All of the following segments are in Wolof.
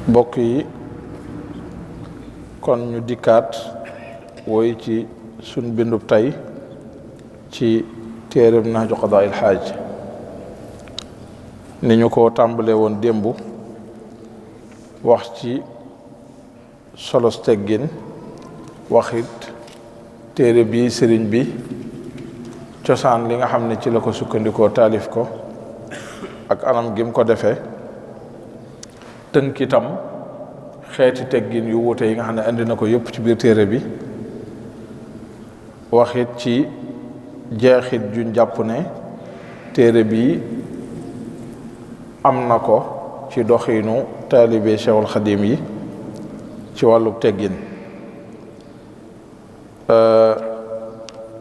mbokk yi kon ñu dikkaat woy ci sun bindub tey ci téereb Nahju Qadaa'il Haaj ni ñu ko tàmbalee woon démb wax ci solos teggin waxit téere bi sëriñ bi cosaan li nga xam ne ci la ko sukkandikoo taalif ko ak anam gim ko defee tënk itam xeeti teggin yu wuute yi nga xam ne andi na ko yëpp ci biir téere bi waxit ci jeexit juñ jàpp ne téere bi am na ko ci doxiinu taalibe Cheikhul Xadim yi ci wàllu teggin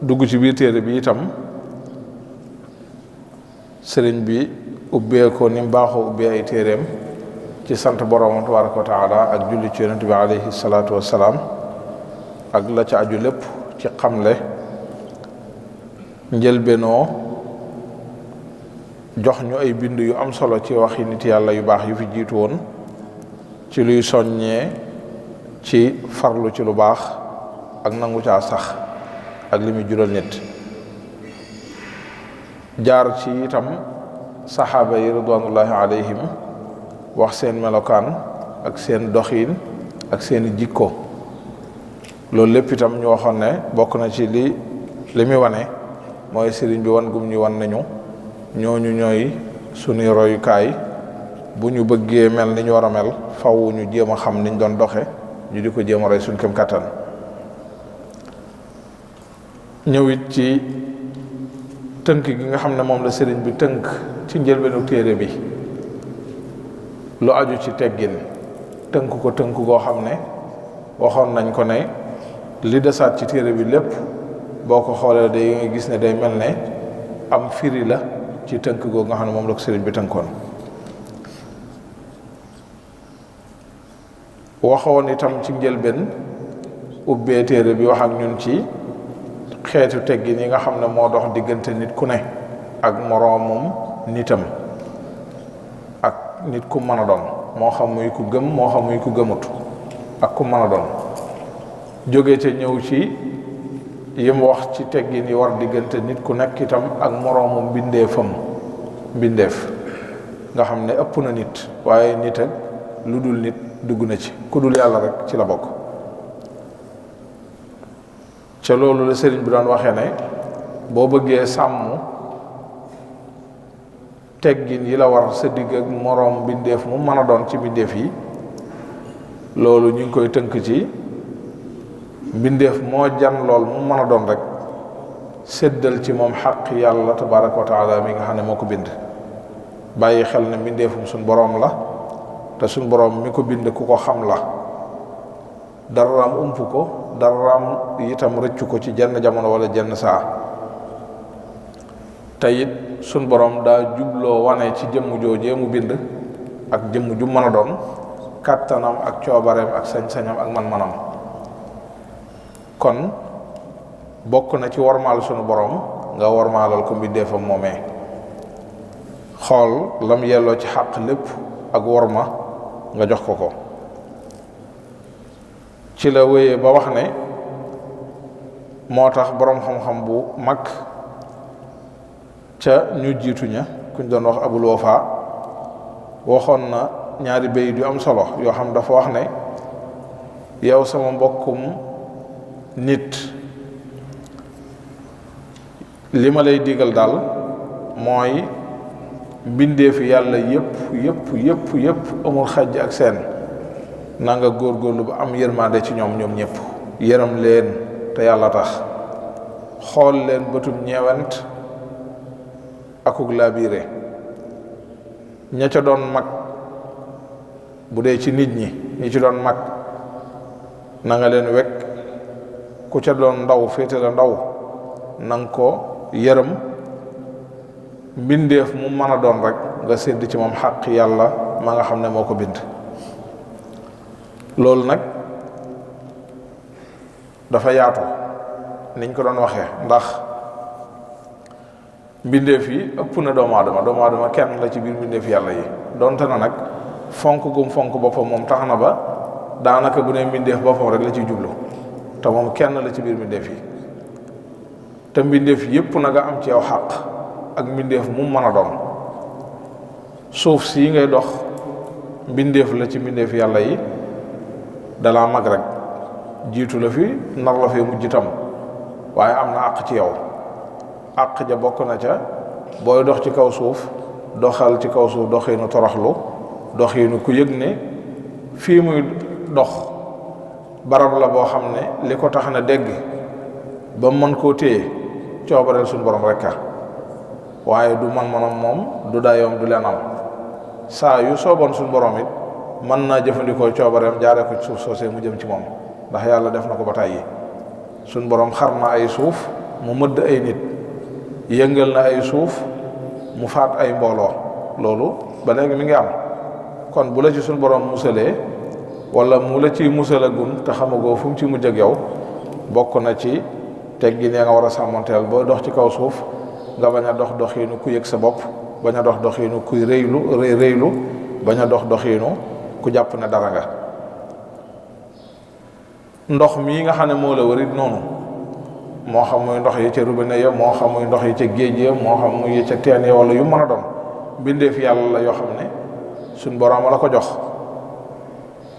dugg ci biir téere bi itam sëriñ bi ubbee ko ni mu baaxoo ubbee ay téereem ci sant boroomam tabaraka wa taala ak julli ci yonent bi alayhi salaatu wassalaam ak la ca aju lépp ci xamle njëlbeenoo jox ñu ay bind yu am solo ci waxi nit yàlla yu baax yu fi jiitu woon ci luy soññee ci farlu ci lu baax ak nangu caa sax ak li muy jural nit jaar ci itam saxaaba yi ridwanullahi alayhim wax seen melokaan ak seen doxiin ak seeni jikko loolu lépp itam ñu waxoon ne bokk na ci li muy wane mooy sëriñ bi wan gum ñu wan nañu ñooñu ñooy suñuy royukaay bu ñu bëggee mel ni ñu war a mel faw ñu jéem a xam niñ doon doxe ñu di ko jéem a roy suñ kem kattan ñëwit ci tënk gi nga xam ne moom la sëriñ bi tënk ci njëlbeenu téere bi lu aju ci teggin tënk ko tënk goo xam ne waxoon nañ ko ne li desaat ci téere bi lépp boo ko xoolee day nga gis ne day mel ne am firi la ci tënk goo nga xam ne moom la ko sëriñ bi tënkoon waxoon itam ci njëlbeen ubbee téere bi wax ak ñun ci xeetu teggin yi nga xam ne moo dox diggante nit ku ne ak moroomum nitam ak nit ku mën a doon moo xam muy ku gëm moo xam muy ku gëmut ak ku mën a doon jóge te ñëw ci yim wax ci teggin yi war diggante nit ku nekk itam ak moroomum mbindeef nga xam ne ëpp na nit waaye nit ak lu dul nit dugg na ci ku dul yàlla rek ci la bokk ca loolu la sëriñ bi doon waxee ne boo bëggee sàmm teggin yi la war sa digg ak moroom mbindeef mu mën a doon ci mbindeef yi loolu ñu ngi koy tënk ci mbindeef moo jan lool mu mën a doon rek séddal ci moom xaq yàlla tabaraka wa taala mi nga xam ne moo ko bind bàyyi xel ne mbindeefum suñ boroom la te suñ boroom mi ko bind ku ko xam la daraam ump ko daraam itam rëccu ko ci jenn jamono wala jenn saa te it suñ boroom daa jubloo wane ci jëmm joojee mu bind ak jëmm ju mën a doon kàttanam ak coobareem ak sañ-sañam ak man-manam kon bokk na ci wormaal sunu boroom nga wormaalal ko mbindeefam moomee xool lam yelloo ci xàq lépp ak worma nga jox ko ko ci la wéyee ba wax ne moo tax boroom xam-xam bu mag ca ñu jiitu ña kuñ doon wax Abul Wafa waxoon na ñaari bayit yu am solo yoo xam dafa wax ne yow sama mbokkum nit li ma lay digal daal mooy mbindeefi yàlla yëpp amul xajj ak seen na nga góorgóorlu ba am yërmande ci ñoom ñëpp yërëm leen te yàlla tax xool leen bëtum ñeewant akuk laabiire ña ca doon mag bu dee ci nit ñi ci doon mag na nga leen wekk ku ca doon ndaw féete la ndaw na nga ko yërëm mbindeef mu mën a doon rek nga sédd ci moom xaq yàlla ma nga xam ne moo ko bind loolu nag dafa yaatu niñ ko doon waxee ndax mbindeef yi ëpp na doomu aadama kenn la ci biir mbindeef yàlla yi donte na nag fonk gum fonk boppam moom tax na ba daanaka bu ne mbindeef boppam rek la ciy jublu te moom kenn la ci biir mbindeef yi te mbindeef yépp na nga am ci yow xàq ak mbindeef mu mën a doon suuf sii ngay dox mbindeef la ci mbindeef yàlla yi dalaa mag rek jiitu la fi nar la fee mujj itam waaye am na àq ci yow àq ja bokk na ca booy dox ci kaw suuf doxal ci kaw suuf doxiinu toroxlu doxiinu ku yëg ne fii muy dox barab la boo xam ne li ko tax na dégg ba mën koo téye coobareel suñu borom rekka waaye du man-manam moom du dayoom du leen am saa yu sooboon suñu borom it mën naa jëfandikoo coobareem jaaree ko ci suuf soosee mu jëm ci moom ndax yàlla def na ko ba tàyyi suñu borom xar na ay suuf mu mëdd ay nit yëngal na ay suuf mu faat ay mbooloo loolu ba léegi mi ngi am kon bu la ci suñu borom musalee wala mu la ci musalagun te xamagoo fu mu ci mujj ak yow bokk na ci teggin ya nga war a sàmmanteel boo dox ci kaw suuf nga bañ a dox doxiinu ku yëg sa bopp bañ a dox doxiinu kuy rëylu bañ a dox doxiinu ku jàpp ne dara nga ndox mii nga xam ne moo la wërit noonu moo xam muy ndox yi ca robinet ya moo xam muy ndox yi ca géej ya moo xam muy ca teen ya wala yu mën a doon mbindeef yàlla la yoo xam ne suñ borom la ko jox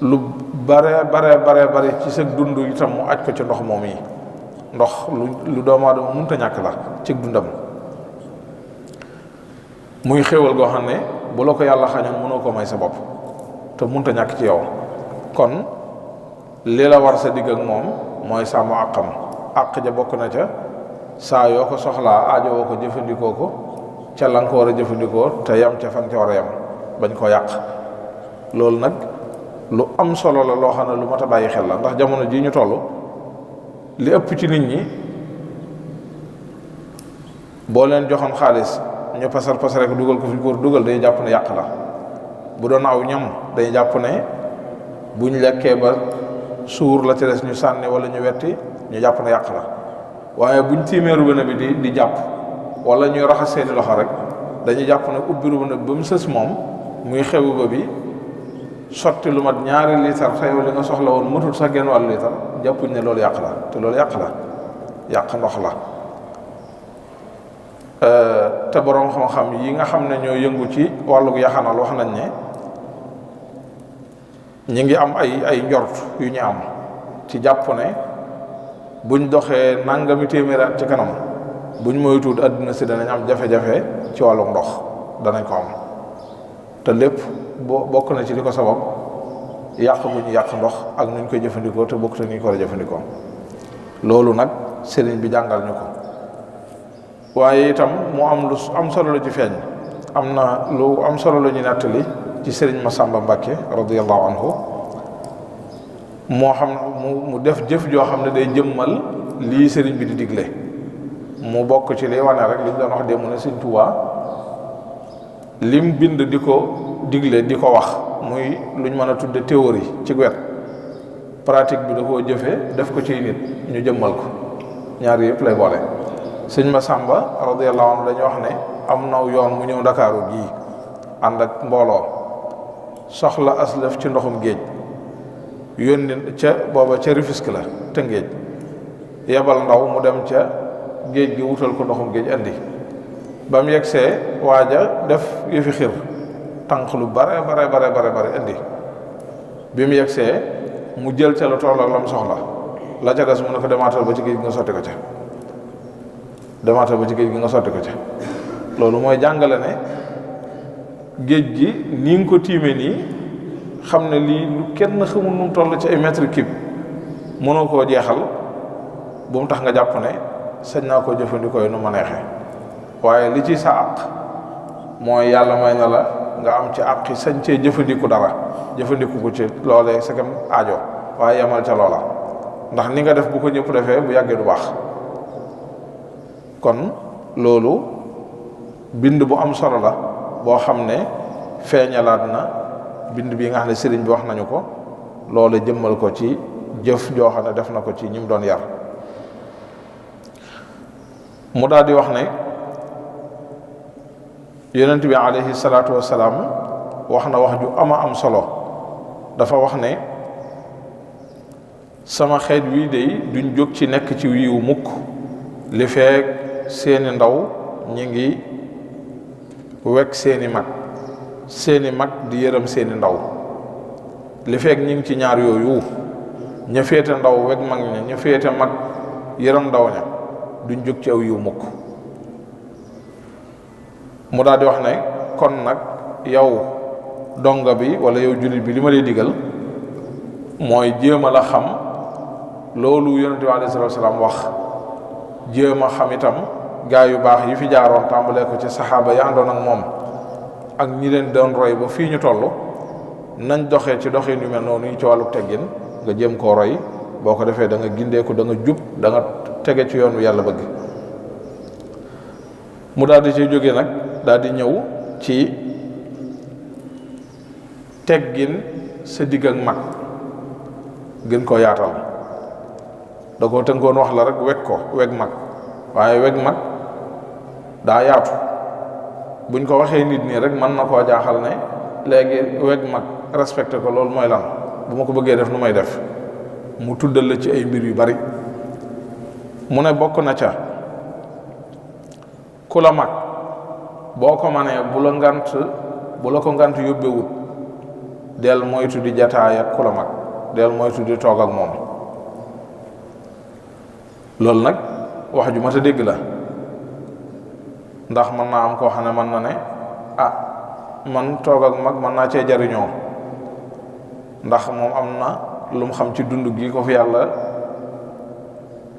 lu bare ci sa dund itam mu aj ko ci ndox moom yi ndox lu doomu aadama mënta ñàkk la ci dundam muy xéewal goo xam ne bu la ko yàlla xañoon mënoo ko may sa bopp te mënta ñàkk ci yow kon li la war sa digg ak moom mooy sàmm àqam àq ja bokk na ca saa yoo ko soxlaa aajowoo ko jëfandikoo ko ca la nga ko war a jëfandikoo te yam ca fan ca war a yam bañ ko yàq loolu nag lu am solo la loo xam ne lu mat a bàyyi xel la ndax jamono ji ñu toll li ëpp ci nit ñi boo leen joxoon xaalis ñu pasar rek dugal ko fi ñu ko dugal day jàpp ne yàq la bu doon aw ñam day jàpp ne buñ lekkee ba suur la ci des ñu sànni wala ñu wetti ñu jàpp ne yàq la waaye buñ tiimee robinet bi di jàpp wala ñuy raxas seeni loxo rek dañuy jàpp ne ubbi robinet ba mu sës moom muy xewu ba bi sotti lu mat 2 litre xëy li nga soxla woon matul sax genn wàllu litre jàppuñ ne loolu yàq la te loolu yàq la yàq ndox la te borom xam-xam yi nga xam ne ñoo yëngu ci wàllug yaxanal wax nañ ne ñi ngi am ay njort yu ñu am ci jàpp ne buñ doxee nangami téeméeri at ci kanam buñ moytuwul àdduna si danañ am jafe-jafe ci wàllug ndox danañ ko am te lépp bokk na ci li ko sabab yàq bu ñu yàq ndox ak nuñ koy jëfandikoo te bokk te ni ñu ko war a jëfandikoo loolu nag sëriñ bi jàngal ñu ko waaye itam mu am lu am solo la ci feeñ am na lu am solo la ñu nettali ci sëriñ Masamba Mbàkke radiyallahu anhu moo xam mu def jëf joo xam ne day jëmmal lii sëriñ bi di digle mu bokk ci li wane rek li ñu doon wax démb ne Sëriñ Tuubaa lim bind di ko digle di ko wax muy luñ mën a tudde théorie ci wet pratique bi da koo jëfee def ko ci nit ñu jëmmal ko ñaar yëpp lay boole sëñ Masamba radiyallahu anhu dañu wax ne am naw yoon mu ñëw Ndakaaru gii ànd ak mbooloo soxla aslëf ci ndoxum géej yónni ca booba ca Rufisque la Tëngéej yebal ndaw mu dem ca géej gi wutal ko ndoxum géej andi ba mu yegsee waaja def yëfi xir tànk lu bare indi bi mu yegsee mu jël ca lu toll ak la mu soxla la ca des mu ne ko demaatal ba ci géej gi nga sotti ko ca loolu mooy jàngale ne géej gi ni nga ko tiime nii xam ne lii lu kenn xamul nu mu toll ci ay mètre cube mënoo koo jeexal bu mu tax nga jàpp ne sañ naa koo jëfandikoo nu ma neexee waaye li ci sa àq mooy yàlla may na la nga am ci àq sañ cee jëfandiku dara jëfandiku ko ci loolee sa kam aajo waaye yemal ca loola ndax ni nga def bu ko ñëpp defee bu yàggee du baax kon loolu bind bu am solo la boo xam ne feeñalaat na bind bi nga xam ne sëriñ bi wax nañu ko loolu jëmmal ko ci jëf joo xam ne def na ko ci ñi mu doon yar mu daal di wax ne yonent bi alayhi salaatu wasalaam wax na wax ju ama am solo. dafa wax ne sama xeet wii dey duñ jóg ci nekk ci wiiwu mukk li feek seeni ndaw ñi ngi wekk seeni mag di yërëm seeni ndaw. li feek ñi ngi ci ñaar yooyu ña féete ndaw wekk mag ña ña féete mag yërëm ndaw ña duñ jóg ci aw yiw mukk. mu daal di wax ne kon nag yow donga bi wala yow jullit bi li ma lay digal mooy jéem a la xam loolu yonent bi alayhi salaatu wasalaam wax, jéem a xam itam gaa yu baax yi fi jaaroon tàmbalee ko ci saxaaba yi àndoon ak moom ak ñi leen doon roy ba fii ñu toll nañ doxee ci doxin yu mel noonu yi ci wàllu teggin nga jéem koo roy. boo ko defee da nga gindeeku da nga jub da nga tege ci yoon wi yàlla bëgg. mu daal di ci jóge nag daal di ñëw ci teggin sa digg ak mag gën koo yaatal. da koo tënkoon wax la rek weg mag waaye weg mag daa yaatu. buñ ko waxee nit nii rek mën na koo jaaxal ne léegi weg mag respecté ko loolu mooy lan, bu ma ko bëggee def nu may def. mu tuddal la ci ay mbir yu bari. mu ne bokk na ca ku la mag boo ko manee bu la ko ngant yóbbewut del moytu di jataay ak ku la mag, del moytu di toog ak moom. loolu nag wax ju mat a dégg la, ndax mën naa am koo xam ne mën na ne man toog ak mag mën naa cee jariñoo ndax moom am na lu mu xam ci dund gi ko fi yàlla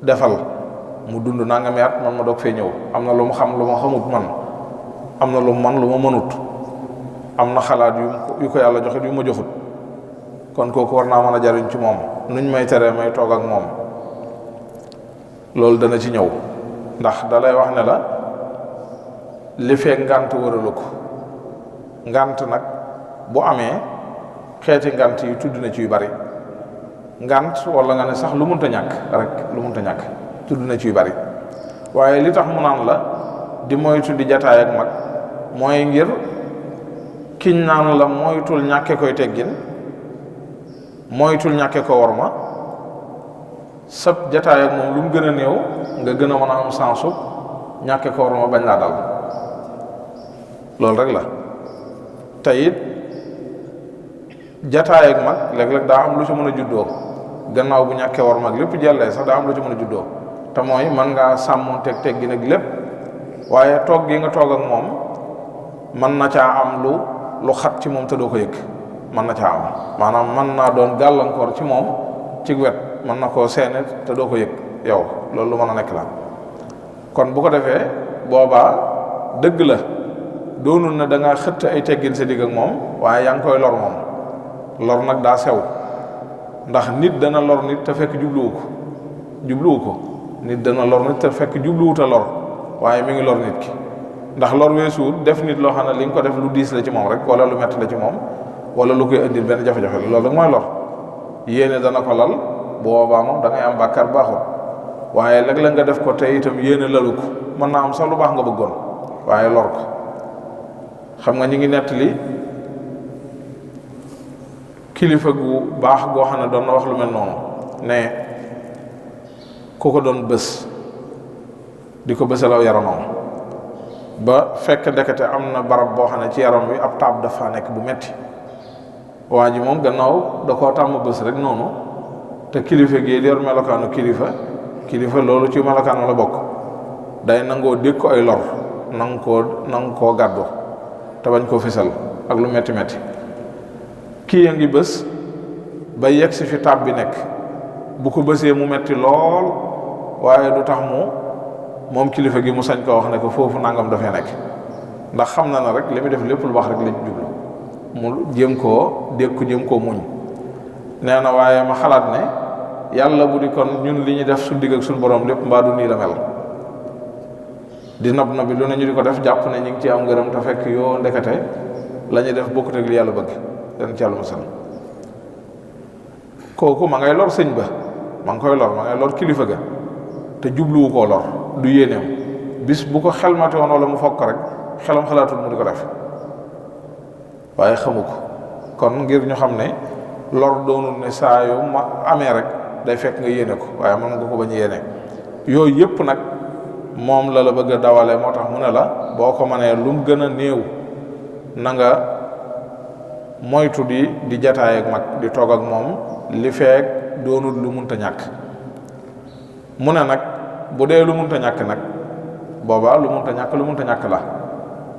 defal, mu dund nangami at man ma doog fee ñëw. am na lu mu xam lu ma xamut man, am na lu mu man lu ma mënut, am na xalaat yu ko yàlla joxit yu ma joxut. kon kooku war naa mën a jariñ ci moom. nuñ may teree may toog ak moom loolu dana ci ñëw, ndax dalay wax ne la li fee ngant wëralu ko. ngant nag bu amee xeeti ngant yi tudd na ci yu bari. ngant wala nga ne sax lu munta ñàkk rek, lu munta ñàkk tudd na ci yu bari. waaye li tax mu naan la di moytu di jataay ak mag mooy ngir kiñ naan la moytul ñàkke koy teggin, moytul ñàkke ko worma, sab jataay ak moom lu mu gën a néew nga gën a mën a am sansu ñàkke ko worma bañ laa dal. loolu rek la. te it jataay ak mag léeg-léeg daa am lu ci mën a juddoo gannaaw bu ñàkkee war mag lépp jellee sax daa am lu ci mën a juddoo. te mooy mën ngaa sàmmoon teg gi nag lépp, waaye toog gi nga toog ak moom mën na caa am lu xat ci moom te doo ko yëg. mën na caa am maanaam mën naa doon gàllankoor ci moom ci wet, mën na koo seene te doo ko yëg yow. loolu lu mën a nekk la. kon bu ko defee boobaa dëgg la doonul na da nga xëtt ay teggin sa digg ak moom, waaye yaa ngi koy lor moom. lor nag daa sew, ndax nit dana lor nit te fekk jubluwu ko. nit dana lor nit te fekk jubluwut a lor, waaye mi ngi lor nit ki. ndax lor weesuwut def nit loo xam ne li nga ko def lu diis la ci moom rek, wala lu metti la ci moom, wala lu koy indil benn jafe-jafe la. loolu rek mooy lor. yéene dana ko lal, boobaa moom da ngay am bàkkaar baaxul. waaye léeg-léeg nga def ko te itam yéene lalu ko, mën naa am sax lu baax nga bëggoon waaye lor ko. xam nga ñi ngi nettali kilifa gu baax goo xam ne doon na wax lu mel noonu, ne ku ko doon bës di ko bësalaw yaramam ba fekk ndekete am na barab boo xam ne ci yaram wi ab taab dafa nekk bu metti. waa ji moom gannaaw da koo tàmm bës rek noonu, te kilifa gi yor melokaanu kilifa loolu ci melokaan la bokk. day nangoo dégg ko ay lor, nang koo gàddu te bañ koo fisal ak lu metti kii ya ngi bës ba yegg si fi taab bi nekk. bu ko bësee mu metti lool, waaye du tax moom kilifa gi mu sañ koo wax ne ko foofu nangam dafay nekk, ndax xam na ne rek li muy def lépp lu baax rek la jublu. mu jéem koo dégg ko jéem koo muñ. nee na waaye ma xalaat ne yàlla bu di kon ñun li ñu def suñ digg ak suñ borom lépp mbaa du nii la mel. di nab na bi lu ne ñu di ko def jàpp ne ñu ngi ci am ngërëm te fekk yoo ndekete la ñuy def bokkut ak li yàlla bëgg. den ci yàlla musal. kooku ma ngay lor sëñ ba, ma ngi koy lor, ma ngay lor kilifa ga te jubluwu koo lor, du yéeneem. bis bu ko xelmate woon wala mu fokk rek xelam xalaatul mu di ko def. waaye xamu ko. kon ngir ñu xam ne lor doonul ne saa yu ma amee rek day fekk nga yéene ko, waaye mën nga ko bañ yéene. yooyu yëpp nag moom la bëgg a dawale, moo tax mu ne la boo ko mënee lu mu gën a néew na nga moytu di jataay ak mag, di toog ak moom li feek doonul lu munta ñàkk. mu ne nag bu dee lu munta ñàkk nag boobaa lu munta ñàkk la,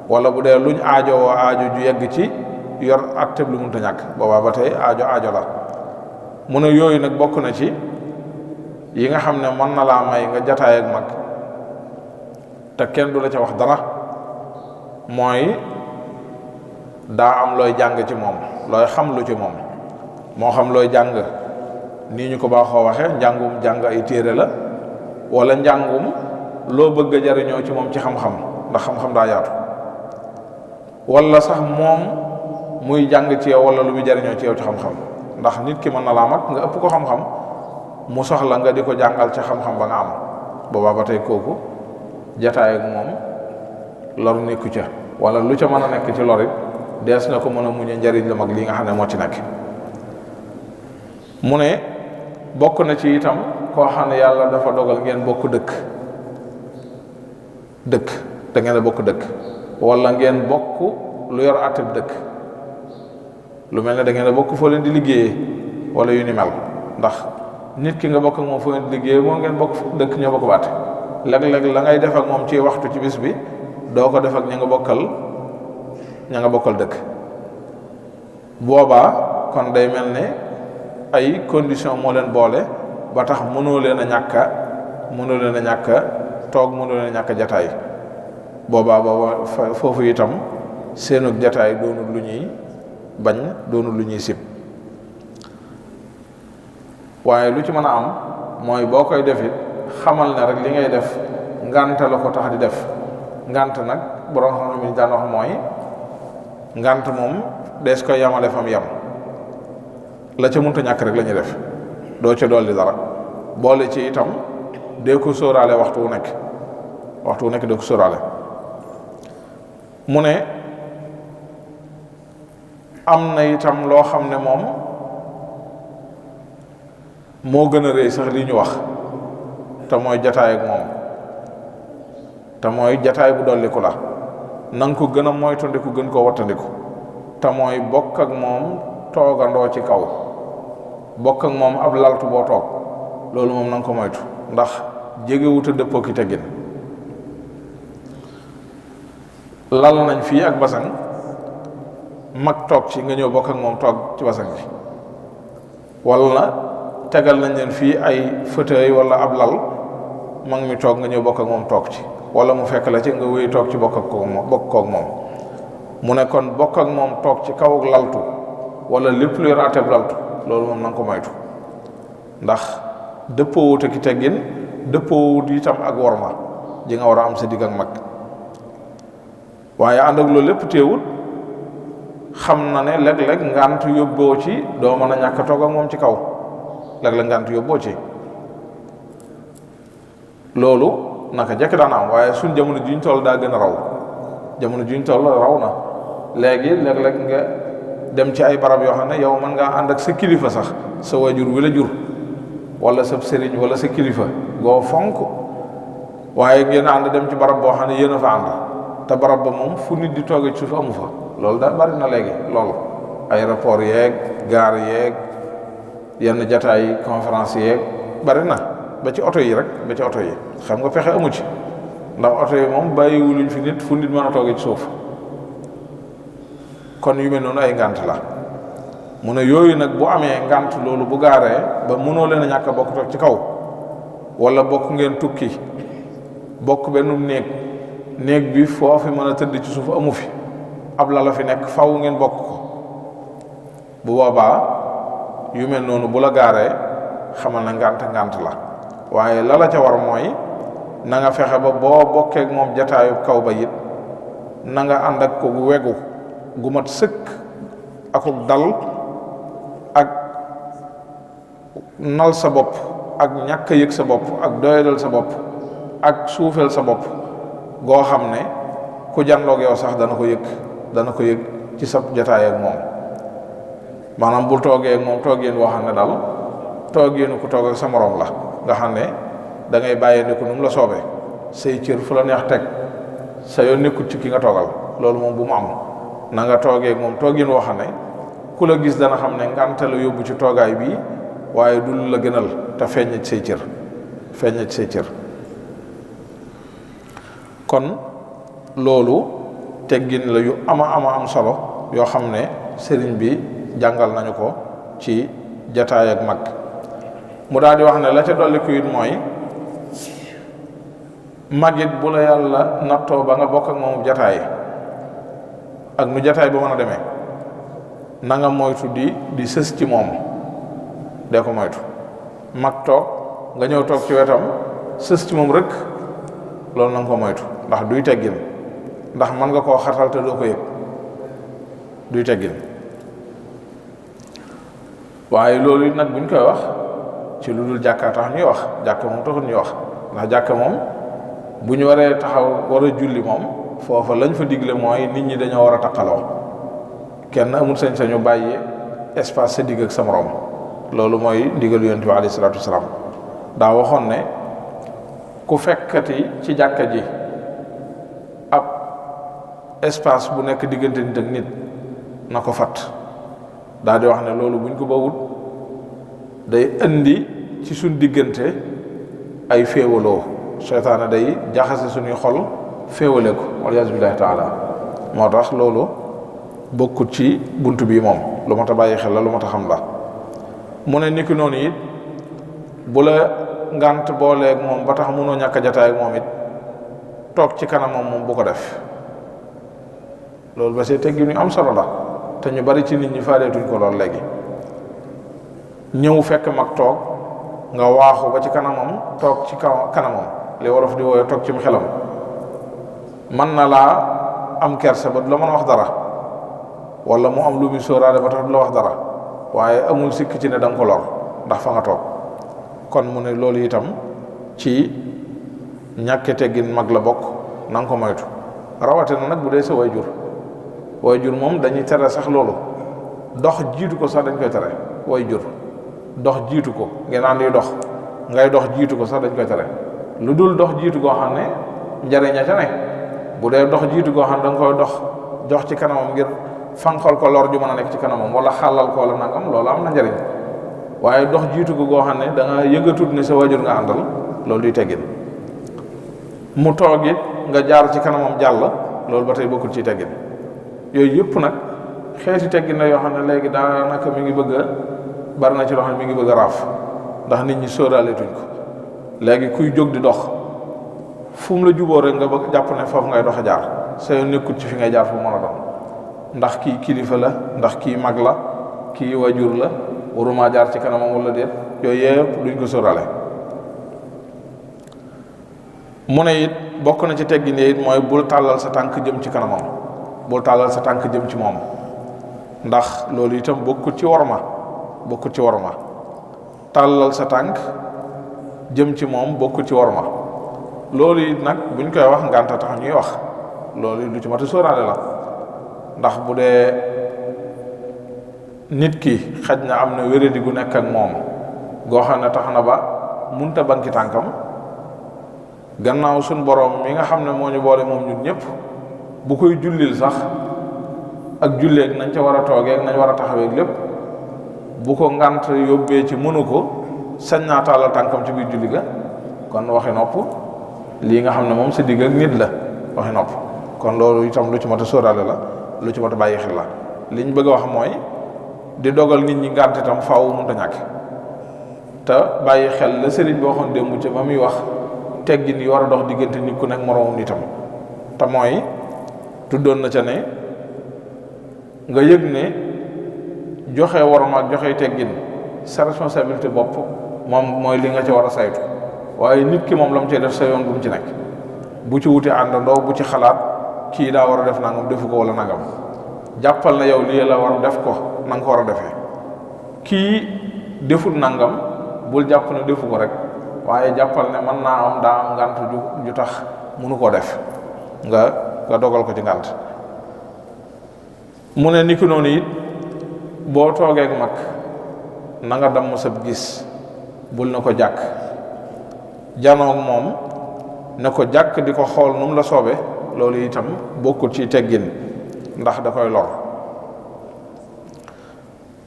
wala bu dee luñ aajowoo aajo ju yegg ci yor atteb lu munta ñàkk, boobaa ba tey aajo la. mu ne yooyu nag bokk na ci yi nga xam ne mën na laa may nga jataay ak mag te kenn du la ca wax dara, mooy daa am looy jàng ci moom, looy xam lu ci moom. moo xam looy jàng nii ñu ko baaxoo waxee njàngum jàng ay téere la, wala njàngum loo bëgg a jariñoo ci moom ci xam-xam, ndax xam-xam daa yaatu, wala sax moom muy jàng ci yow wala lu muy jariñoo ci yow ci xam-xam. ndax nit ki mën na laa mag nga ëpp ko xam-xam, mu soxla nga di ko jàngal ca xam-xam ba nga am, boobaa ba tey kooku jataay ak moom lor nekku ca, wala lu ca mën a nekk ci lorit dees na ko mën a muñe njariñ la mag lii nga xam ne moo ci nekk. mu ne bokk na ci itam koo xam ne yàlla dafa dogal ngeen bokk dëkk da ngeen a bokk dëkk, wala ngeen bokk lu yor atteb dëkk, lu mel ne da ngeen a bokk foo leen di liggéeyee wala yu ni mel. ndax nit ki nga bokk ak moom foo leen di liggéeyee moo ngeen bokk dëkk ñoo bokk baate, léeg-léeg la ngay def ak moom ci waxtu ci bis bi doo ko def ak ña nga bokkal dëkk. boobaa kon day mel ne ay condition moo leen boole ba tax mënoo leen a ñàkk toog, mënoo leen a ñàkk jataay. booba foofu itam seenug jataay doonul lu ñuy bañ, doonul lu ñuy sib. waaye lu ci mën a am mooy boo koy def it xamal ne rek li ngay def ngànt la ko tax di def. ngànt nag borom xam-xam yi daan wax mooy ngànt moom dees koy yamale fam yam, la ca munta ñàkk rek la ñuy def, doo ca dolli dara. boole ci itam dee ko sóoraale waxtu wu nekk dee ko sóoraale. mu ne am na itam loo xam ne moom moo gën a rëy sax li ñu wax, te mooy jataay ak moom, te mooy jataay bu dolliku la. na nga ko gën a moytandiku, gën koo wattandiku, te mooy bokk ak moom toogandoo ci kaw, bokk ak moom ab laltu boo toog, loolu moom na nga ko moytu, ndax jegewuta dëppoo ki teggin. lal nañ fii ak basang, mag toog ci nga ñëw bokk ak moom toog ci basang bi, wala tegal nañ leen fii ay fauteuil wala ab lal, mag mi toog nga ñëw bokk ak moom toog ci, wala mu fekk la ci nga wéy toog ci bokk koog moom. mu ne kon bokk ak moom toog ci kaw laltu wala lépp lu yor ateb laltu, loolu moom na nga ko moytu, ndax dëppoowut ak teggin, dëppoowut itam ak worma ji nga war a am sa digg ak mag. waaye ànd ak loolu lépp teewut xam na ne léeg-léeg ngant yóbboo ci doo mën a ñàkk toog ak moom ci kaw, léeg-léeg ngant yóbboo ci loolu naka jekk daan am. waaye suñ jamono juñ toll daa gën a raw, jamono juñ toll raw na léegi. léeg-léeg nga dem ci ay barab yoo xam ne yow mën ngaa ànd ak sa kilifa sax, sa wajur wi la jur, wala sa sëriñ wala sa kilifa goo fonk, waaye ngeen ànd dem ci barab boo xam ne yéen a fa ànd, te barab ba moom fu nit di toogee ci suuf amu fa. loolu daal bari na léegi loolu, aéroport yeeg gaar yeeg yenn jataay conférence yeeg bari na, ba ci oto yi rek, ba ci oto yi xam nga pexe amu ci, ndax oto yi moom bàyyiwuluñ fi nit fu nit mën a toogee ci suuf. kon yu mel noonu ay ngànt la. mu ne yooyu nag bu amee ngànt loolu bu gaaree ba mënoo leen a ñàkk a bokk toog ci kaw, wala bokk ngeen tukki bokk benn néeg bi foofu mën a tëdd ci suuf amu fi, ab la fi nekk faw ngeen bokk ko. bu boobaa yu mel noonu bu la gaaree xamal na ngànt la. waaye la ca war mooy na nga fexe ba boo bokkee ak moom jataayu kaw ba it na nga ànd ak ko wegu gu mat sëkk, akuk dal, ak nal sa bopp, ak ñàkk yëg sa bopp, ak doyadal sa bopp, ak suufeel sa bopp goo xam ne ku janloog yow sax dana ko yëg ci sab jataay ak moom maanaam bul toogee ak moom toogeen woo xam ne daal toogeenu ku toog ak sa morom la nga xam ne da ngay bàyyee ni ko nu mu la soobee say cër fu la neex teg sa yoon nekkut ci ki nga toogal loolu moom bu mu am na nga toogee ak moom toogeen woo xam ne ku la gis dana xam ne ngante la yóbbu ci toogaay bi waaye du la gënal te feeñ ci say cër feeñ ci say cër kon loolu teggin la yu ama am solo yoo xam ne sëriñ bi jàngal nañu ko ci jataay ak mag mu daal di wax ne la ca dolli ko it mooy magit bu la yàlla nattoo ba nga bokk ak moom jataay ak nu jataay ba mën a demee na nga moytu di sës ci moom dee ko moytu mag toog nga ñëw toog ci wetam sës ci moom rek loolu na nga ko moytu ndax duy teggin ndax mën nga koo xatal te doo ko yëg duy teggin waaye loolu it nag buñ koy wax ci lu dul jàkka tax ñuy wax jàkka moom taxul ñuy wax ndax jàkka moom bu ñu waree taxaw war a julli moom foofa lañ fa digle mooy nit ñi dañoo war a taqaloo kenn amul sañ-sañu bàyyi espace sa digg ak sa morom loolu mooy ndigalu yonent bi alayhi salaatu wasalaam daa waxoon ne ku fekkati ci jàkka ji ab espace bu nekk diggante nit ak nit na ko fat daa di wax ne loolu buñ ko bawut day indi ci suñ diggante ay féewaloo seytaane day jaxase suñuy xol féewale ko waliyaasu billaahi taala moo tax loolu bokkut ci bunt bi moom lu ma ta bàyyi xel la lu ma ta xam la mu ne niki noonu it bu la ngant booleeg moom ba tax mënoo ñàkk a jataay ak moom it toog ci kanamam moom bu ko def loolu ba see teggi ñu am solo la te ñu bari ci nit ñi faareetuñ ko lool léegi ñëw fekk mag toog nga waaxu ba ci kanamam toog ci kanamam li wolof di wooye toog ci mu xelam mën na laa am kersa ba du la mën a wax dara wala mu am lu muy sóoraale ba tax du la wax dara waaye amul sikk ci ne da nga ko lor ndax fa nga toog kon mu ne loolu itam ci ñàkke teggin mag la bokk na nga ko moytu rawatina nag bu dee sa waajur moom dañuy tere sax loolu dox jiitu ko sax dañ koy tere waajur dox jiitu ko ngeen naan di dox ngay dox jiitu ko sax dañ koy tere lu dul dox jiitu koo xam ne njariña ca ne bu dee dox jiitu koo xam ne da nga koy dox ci kanamam ngir fanqal ko lor ju mën a nekk ci kanamam wala xàllal ko wala nangam loolu am na njariñ waaye dox jiitu ko goo xam ne da nga yëgatut ne sa waajur nga àndal loolu duy teggin mu toog it nga jaar ci kanamam jàll loolu ba tey bokkul ci teggin yooyu yëpp nag xeeti teggin la yoo xam ne léegi daanaka mi ngi bëgg a bari na ci loo xam ne mi ngi bëgg a raaf ndax nit ñi sóoraaleetuñ ko léegi kuy jóg di dox fu mu la juboo rek nga bëgg jàpp ne foofu ngay dox a jaar sa yoon nekkut ci fi ngay jaar fu mu mën a doon ndax kii kilifa la ndax kii mag la kii wajur la waruma jaar ci kanamam wala déet yooyu yëpp duñ ko sóoraale mu ne it bokk na ci teggin it mooy bul tàllal sa tànk jëm ci kanamam bul tàllal sa tànk jëm ci moom ndax loolu itam bokkut ci worma tàllal sa tànk jëm ci moom bokkut ci worma loolu it nag buñ koy wax ngànta tax ñuy wax loolu lu ci mat a sóoraale la ndax bu dee nit ki xaj na am na wéradi gu nekk ak moom goo xam ne tax na ba munta banki tànkam gannaaw suñ borom mi nga xam ne moo ñu boole moom ñun ñëpp bu koy jullil sax ak julleeg nañ ca war a toogee nañ war a taxawee lépp bu ko ngant yóbbee ci mënu ko sañ naa tàllal tànkam ci biir julli ga kon waxi nopp lii nga xam ne moom sa digg ak nit la waxi nopp kon loolu itam lu ci mat a sóoraale la lu ci mat a bàyyi xel la liñ bëgg a wax mooy di dogal nit ñi ngànt itam faaw mënta ñàkk te bàyyi xel la sëriñ bi waxoon démb ca ba muy wax teggin yi war a dox diggante nit ku nekk moroomam nitam te mooy tuddoon na ca ne nga yëg ne joxe worma ak joxe teggin sa responsabilité bopp moom mooy li nga ca war a saytu waaye nit ki moom la mu cee def sa yoon bu mu ci nekk bu ci wuti àndandoo bu ci xalaat kii daa war a def nangam defu ko wala nangam jàppal na yow lii la war a def ko na nga ko war a defee kii deful nangam bul jàpp ne defu ko rek waaye jàppal ne mën naa am daa am ngànt ju tax mënu koo def nga dogal ko ci ngànt mu ne niki noonu it boo toogeek mag na nga damm sab gis bul na ko jàkk janoog moom ne ko jàkk di ko xool nu mu la soobe loolu itam bokkul ci teggin ndax da koy lor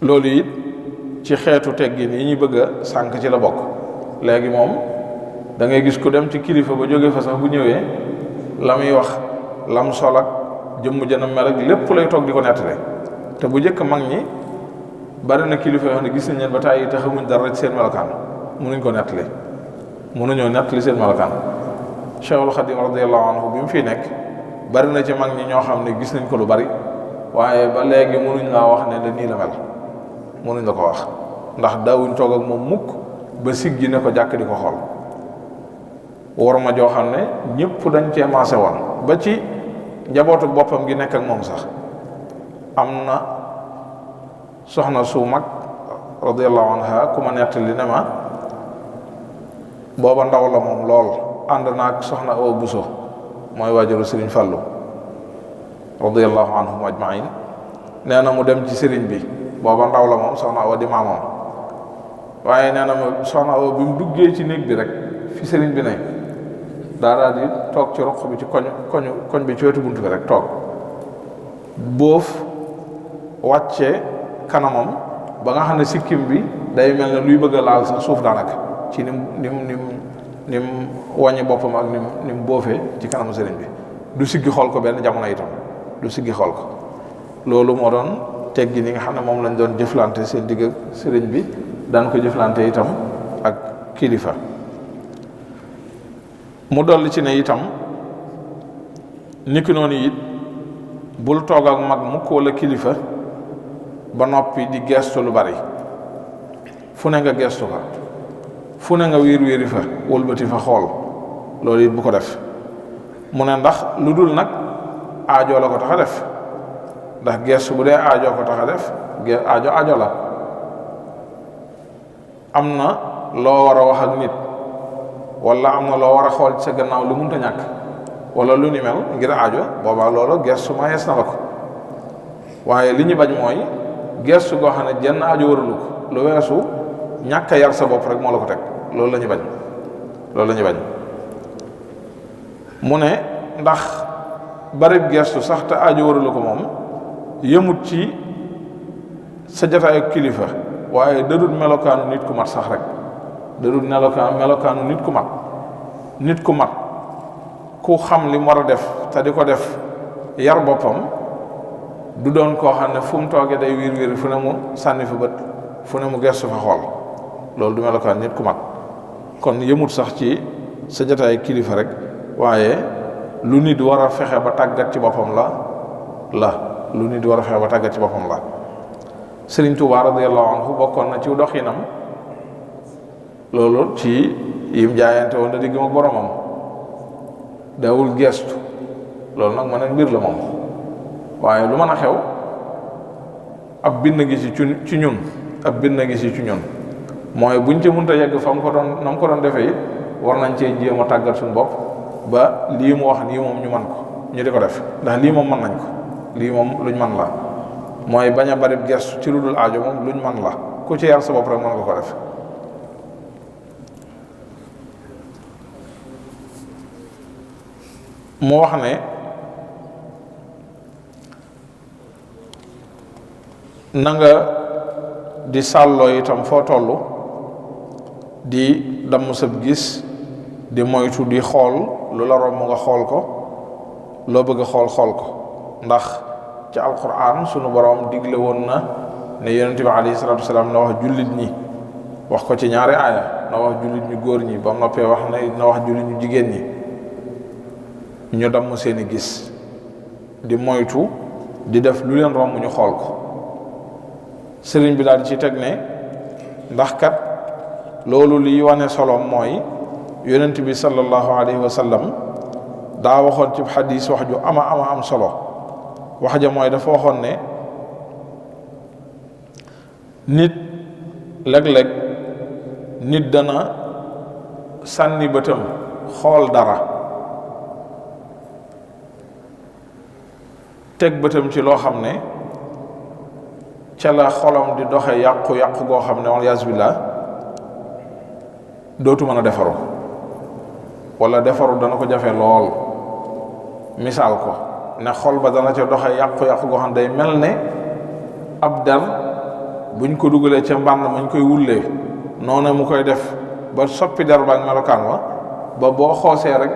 loolu it ci xeetu teggin yi ñu bëgg a sànk ci la bokk. léegi moom da ngay gis ku dem ci kilifa ba jóge fa sax bu ñëwee la muy wax lam sol ak jëmm jëna mel ak lépp lay toog di ko nettale te bu njëkk mag ñi bari na kilifa yoo xam ne gis nañ leen ba tàyyi te xamuñ dara ci seen melokaan mënuñ ko nettali mënuñoo nettali seen melokaan. Cheikhul Khadim radiyallahu anhu bi mu fii nekk bari na ci mag ñi ñoo xam ne gis nañ ko lu bari waaye ba léegi mënuñ laa wax ne da nii la mel mënuñ la ko wax ndax daawuñ toog ak moom mukk ba siggi ne ko jàkk di ko xool war ma joo xam ne ñëpp dañ cee maase woon ba ci njabootu boppam gi nekk ak moom sax am na soxna su mag radiyallahu anha ku ma nettali ne ma booba ndaw la moom lool ànd naag soxna Awa Buso mooy waajuru sëriñ Fallu radiyallahu anhum ajmain nee na mu dem ci sëriñ bi booba ndaw la moom soxna Awa di maamam waaye nee na ma soxna Awa bi mu duggee ci néeg bi rek fi sëriñ bi ne daa di toog ci roq bi ci koñ bi ci wetu buntu bi rek toog boof wàcce kanamam ba nga xam ne sikkim bi day mel ne luy bëgg a laal sax suuf daanaka ci nim wàññi boppam ak nim boofee ci kanamu sëriñ bi du siggi xool ko benn jamono itam du siggi xool ko loolu moo doon teggi ni nga xam ne moom lañ doon jëflante seen digg ak sëriñ bi daan ko jëflante itam ak kilifa. mu dolli ci ne itam niki noonu it bul toog ak mag mukk wala kilifa ba noppi di gestu lu bari fu ne nga gestu fa fu ne nga wéer fa wëlbati fa xool loolu it bu ko def mu ne ndax lu dul nag aajoo la ko tax a def ndax gestu bu dee aajoo ko tax a def aajo la am na loo war a wax ak nit wala am na loo war a xool ci sa gannaaw lu munta ñàkk wala lu ni mel ngir aajo boobaa loolu gestu mayees na la ko waaye li ñu bañ mooy gestu goo xam ne jenn aajo waralu ko lu weesu ñàkk a yar sa bopp rek moo la ko teg loolu la ñu bañ mu ne ndax barib gestu sax te aajo waralu ko moom yëmut ci sa jotaayu kilifa waaye dadul melokaanu nit ku mat sax rek dadul melokaanu nit ku mat ku xam li mu war a def te di ko def yar boppam du doon koo xam ne fu mu toogee day wiir fu ne mu sànni fa bët fu ne mu gestu fa xool loolu du melokaan nit ku mat kon yëmut sax ci sa jotaay kilifa rek waaye lu nit war a fexe ba tàggat ci boppam la Sëriñ Tuubaa radiyallahu anhu bokkoon na ci doxinam loolu ci yim jaayante woon na diggam ak boromam daawul gestu loolu nag mën a mbir la moom waaye lu mën a xew ab bind gi ci ñun mooy buñ ci munta yegg fa mu ko doon na mu ko doon defee it war nañ cee jéem a tàggat suñu bopp ba lii mu wax nii moom ñu man ko ñu di ko def ndax lii moom mën nañ ko lii moom luñ man la mooy bañ a bari gestu ci lu dul aajo moom luñ man la ku ci yar sa bopp rek mën nga ko def. mu wax ne na nga di sàlloo itam foo toll di damm sab gis di moytu di xool lu la romb nga xool ko loo bëgg a xool ko ndax ci alquran sunu borom digle woon na ne yonent bi alayhi salaatu wasalaam na wax jullit ñi wax ko ci ñaari aaya na wax jullit ñu góor ñi ba mu noppee wax na wax jullit ñu jigéen ñi ñu damm seeni gis di moytu di def lu leen romb ñu xool ko sëriñ bi daal di ci teg ne ndax kat loolu liy wane soloom mooy yonent bi sallallahu alayhi wa sallam daa waxoon ci xadis wax ju ama am solo wax ja mooy dafa waxoon ne nit léeg-léeg nit dana sànni bëtam xool dara teg bëtam ci loo xam ne ca la xolam di doxe yàqu-yàqu goo xam ne wal yaas billah dootu mën a defaru wala defaru dana ko jafe lool. misaal ko ne xol ba dana ca doxe yàqu-yàqu goo xam ne day mel ne ab der buñ ko dugalee ca mbànd mañ koy wullee noonu mu koy def ba soppi der ba ak melokaan wa ba boo xoosee rek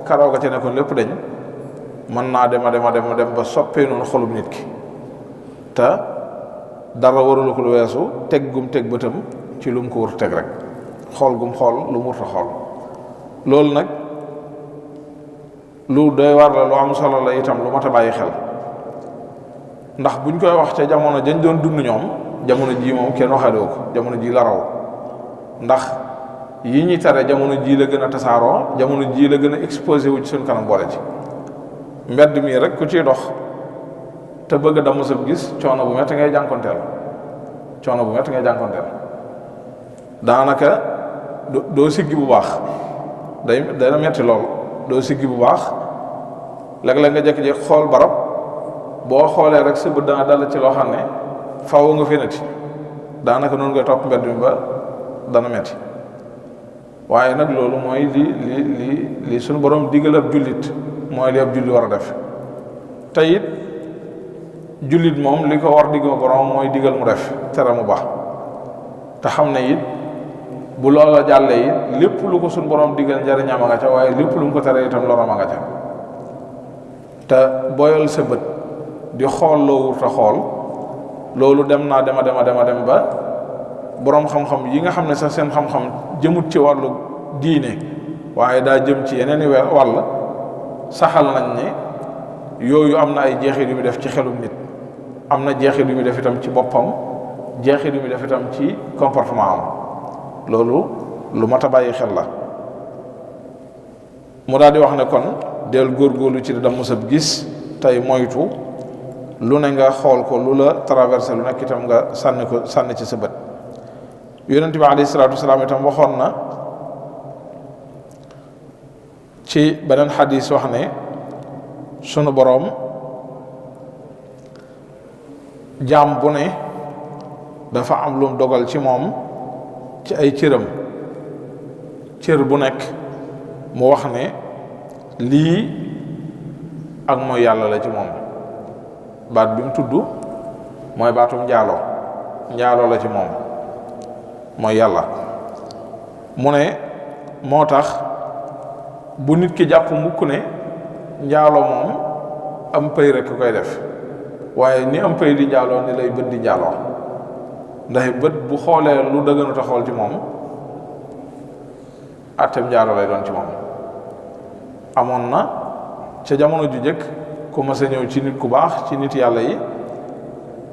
karaw ga ca nekkoon lépp dañ mën naa dem ba soppee noonu xolub nit ki te dara warula ko lu weesu teg gum teg bëtam ci lu mu ko wër teg rek xool gum xool lu mu wërta xool. loolu nag lu doy war la lu am solo la itam lu mat a bàyyi xel ndax buñ koy wax ca jamono dañ doon dund ñoom jamono jii moom kenn waxaloo ko jamono jii la raw ndax yi ñuy tere jamono jii la gën a tasaaroo jamono jii la gën a exposé wu ci suñ kanam boole ci mbedd mii rek ku ciy dox te bëgg a damm sab gis coono bu metti ngay jànkonteel daanaka doo siggi bu baax dana metti lool doo siggi bu baax léeg-léeg nga jékki-jékki xool barab boo xoolee rek sa bët dana dal ci loo xam ne faaw nga fi nati daanaka noonu ngay topp mbedd mi ba dana metti waaye nag loolu mooy li suñu borom digal ab jullit mooy li ab jullit war a def te it jullit moom li ko war diggal borom mooy digal mu def tere mu baax te xam ne it bu loola jàllee it lépp lu ko suñu borom digal njariñam a nga ca waaye lépp lu mu ko tere itam loram a nga ca te boyal sa bët di xool loo wurta xool loolu dem ba boroom xam-xam yi nga xam ne sax seen xam-xam jëmut ci wàllu diine waaye daa jëm ci yeneen i wàll saxal nañ ne yooyu am na ay jeexit yu mu def ci xelum nit am na jeexit yu mu def itam ci boppam jeexit yu mu def itam ci comportement am loolu lu mat a bàyyi xel la. mu daal di wax ne kon del góorgóorlu ci damm sab gis tey moytu lu ne nga xool ko lu la traversé lu nekk itam nga sànni ci sa bët. yonent bi alayhi salaatu wasalaam itam waxoon na ci beneen xadis wax ne sunu boroom jaam bu ne dafa am lum dogal ci moom ci ay cëram cër bu nekk mu wax ne lii ak mooy yàlla la ci moom baat bi mu tudd mooy baatum njaaloo la ci moom mooy yàlla. mu ne moo tax bu nit ki jàpp mukk ne njaaloo moom am pay rek koy def waaye ni am pay di njaaloo ni lay bët di njaaloo ndax bët bu xoolee lu dëgganut a xool ci moom àtteem njaaloo lay doon ci moom. amoon na ca jamono ju jëkk ku mas a ñëw ci nit ku baax ci nit yàlla yi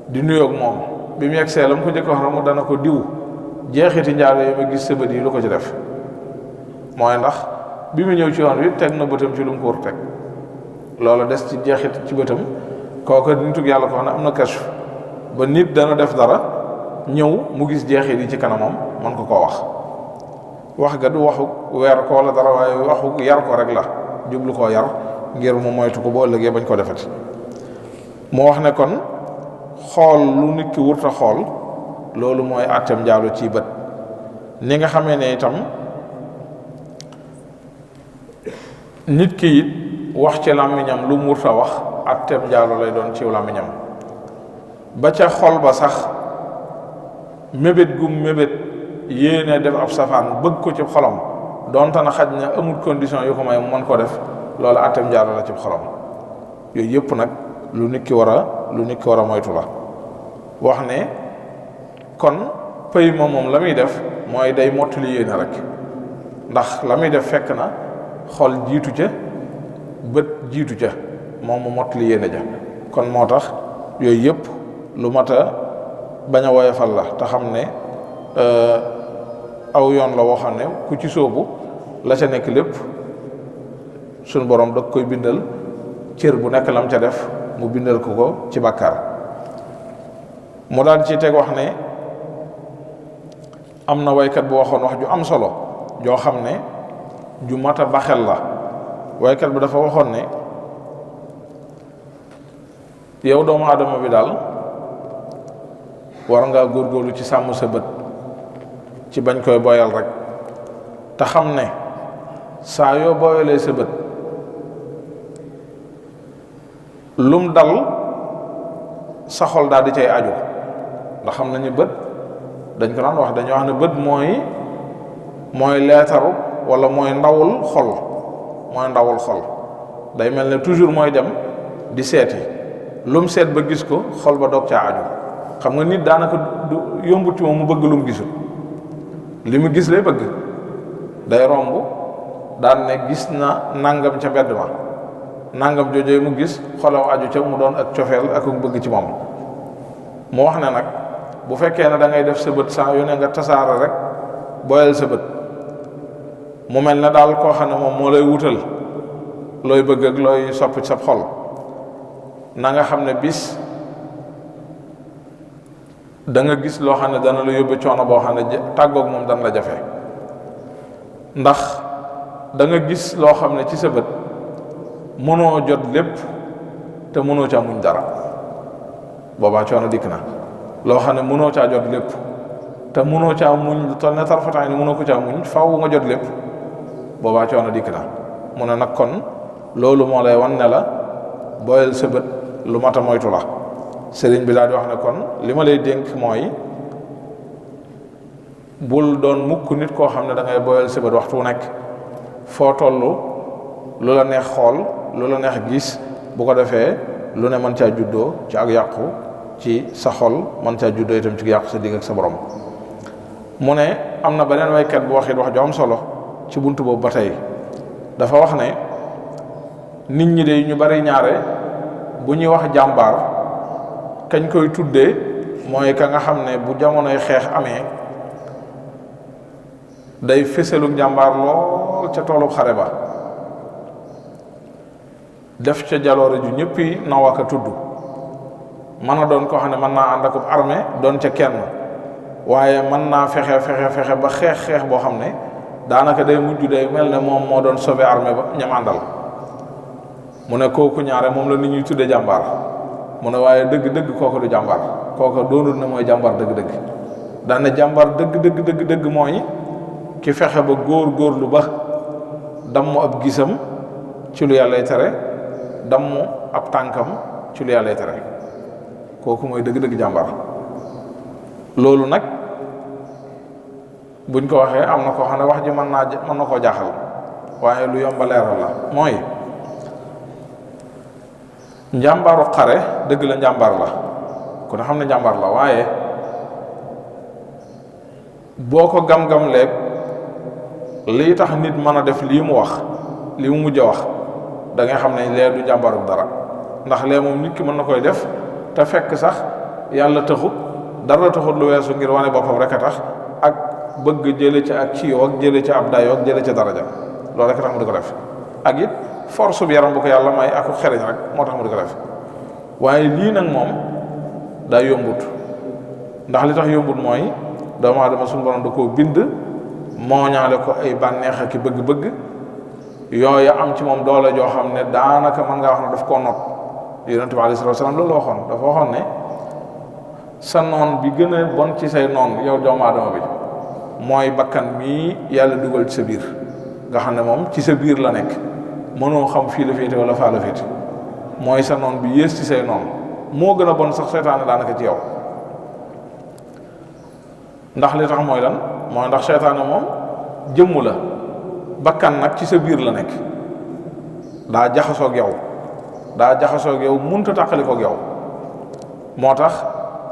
di nuyoog moom bi mu yegsee la mu ko jëkk wax mu dana ko diw jeexiti njaaloo yi ma gis sa bët yi lu ko ci def mooy ndax bi mu ñëw ci yoon wi teg na bëtam ci lu mu ko war teg loola des ci jeexit ci bëtam kooku nitug yàlla ko xam ne am na kashf ba nit dana def dara ñëw mu gis jeexit yi ci kanamam man ko koo wax ga du waxu weer ko wala dara waaye waxu yar ko rek la jublu koo yar ngir mu moytu ko boo ëllëgee bañ ko defati. mu wax ne kon xool lu nit ki wurta xool loolu mooy àtteem njaalu ci bët ni nga xamee ne itam nit ki it wax ci làmmiñam lu mu wurta wax àtteem njaalu lay doon ci làmmiñam ba ca xol ba sax mébét gum mébét yéene def ab safaan bëgg ko ci xolam donte na xaj na amul condition yu ko may mu mën ko def loolu àtteem njaalu la ci xolam. yooyu yëpp nag lu nit ki war a moytu la. wax ne kon pëy moom la muy def mooy day mottali yéene rek ndax la muy def fekk na xol jiitu ca bët jiitu ca moom mu mottali yéene ja kon moo tax yooyu yëpp lu mat a bañ a woyofal la te xam ne aw yoon la woo xam ne ku ci sóobu la ca nekk lépp suñu borom da koy bindal cër bu nekk lam ca def mu bindal ko ci bàkkaar. mu daal ci teg wax ne am na waykat bu waxoon wax ju am solo joo xam ne ju mat a baxel la waykat bi dafa waxoon ne yow doomu aadama bi daal war ngaa góorgóorlu ci sàmm sa bët ci bañ koy boyal rek te xam ne saa yoo boyalee sa bët lum dal sa xol daal di cay aju ndax xam nañu bët dañ ko daan wax dañuy wax ne bët mooy leetaru wala mooy ndawul xol day mel ne toujours mooy dem di seeti lum seet ba gis ko xol ba doog caa aju xam nga nit daanaka du yombut ci moom mu bëgg lum gisul li mu gis lay bëgg day romb daan ne gis na nangam ca mbedd ma nangam joojee mu gis xolam aju ca mu doon ak cofeel ak mu bëgg ci moom mu wax ne nag bu fekkee ne da ngay def sa bët saa yu ne nga tasaare rek boyal sa bët mu mel ne daal koo xam ne moom moo lay wutal looy bëgg ak looy soppi sa xol na nga xam ne bis da nga gis loo xam ne dana la yóbbe coono boo xam ne tàggoog moom dana la jafe ndax da nga gis loo xam ne ci sa bët mënoo jot lépp te mënoo caa muñ dara boobaa coono dikk na loo xam ne mënoo caa jot lépp te mënoo caa muñ lu toll ne tarfataay ni mënoo ko caa muñ faaw nga jot lépp boobaa coono dikk na mu ne nag kon loolu moo lay wan ne la boyal sa bët lu mat a moytu la sëriñ bi daal di wax ne kon li ma lay dénk mooy bul doon mukk nit koo xam ne da ngay boyal sa bët waxtu wu nekk foo toll lu la neex xool lu la neex gis bu ko defee lu ne mën caa juddoo ci ak yàqu ci sa xol mën caa juddoo itam ci yàqu sa digg ak sa borom mu ne am na beneen waykat bu waxit wax ju am solo ci buntu boobu ba tey dafa wax ne nit ñi de ñu bari ñaare bu ñuy wax jàmbaar kañ koy tuddee mooy ka nga xam ne bu jamonoy xeex amee day fësalu jàmbaar lool ca toolu xare ba def ca jaloore ju ñëppi naw ak a tudd mën a doon koo xam ne mën naa ànd ak armée doon ca kenn waaye mën naa fexe ba xeex boo xam ne daanaka day mujj day mel ne moom moo doon sauver armée ba ñam àndal mu ne kooku ñaare moom la nit ñuy tudde jàmbaar mu ne waaye dëgg-dëgg kooku du jàmbaar kooku doonul ne mooy jàmbaar dëgg-dëgg daan ne jàmbaar dëgg mooy ki fexe ba góorlu ba damm ab gisam ci lu yàllay tere damm ab tànkam ci lu yàllay tere kooku mooy dëgg-dëgg jàmbaar loolu nag buñ ko waxee am na koo xam ne wax ji mën na koo jaaxal waaye lu yomba leeral la mooy njàmbaaru xare dëgg la njàmbaar la ku ne xam ne njàmbaar la waaye boo ko gam-gam leeg lii tax nit mën a def lii mu wax lii mu mujj a wax da ngay xam ne lee du njàmbaaru dara ndax lee moom nit ki mën na koy def te fekk sax yàlla taxut dara taxut lu weesu ngir wane boppam rek a tax ak bëgg jële ca ak ciiw ak jële ca ab dayoo ak jële ca daraja loolu rek tax mu di ko def ak it force bu yaram bu ko yàlla may ak xereñ rek moo tax mu di ko def waaye lii nag moom daa yombut ndax li tax yombut mooy doomu aadama suñu borom da koo bind mooñaale ko ay bànneex ak bëgg-bëgg yooyu am ci moom doole joo xam ne daanaka mën ngaa wax ne daf koo not yonent bi alayhi salaatu wa salaam loolu la waxoon dafa waxoon ne sa noon bi gën a bon ci say noon yow doomu aadama bi mooy bakkan mii yàlla dugal ci sa biir nga xam ne moom ci sa biir la nekk mënoo xam fii la féete wala faa la féete mooy sa noon bi yées ci say noon moo gën a bon sax seytaane daanaka ci yow ndax li tax mooy lan mooy ndax seytaane moom jëmm la bakkan nag ci sa biir la nekk daa jaxasoog yow munta tàqalikoog yow moo tax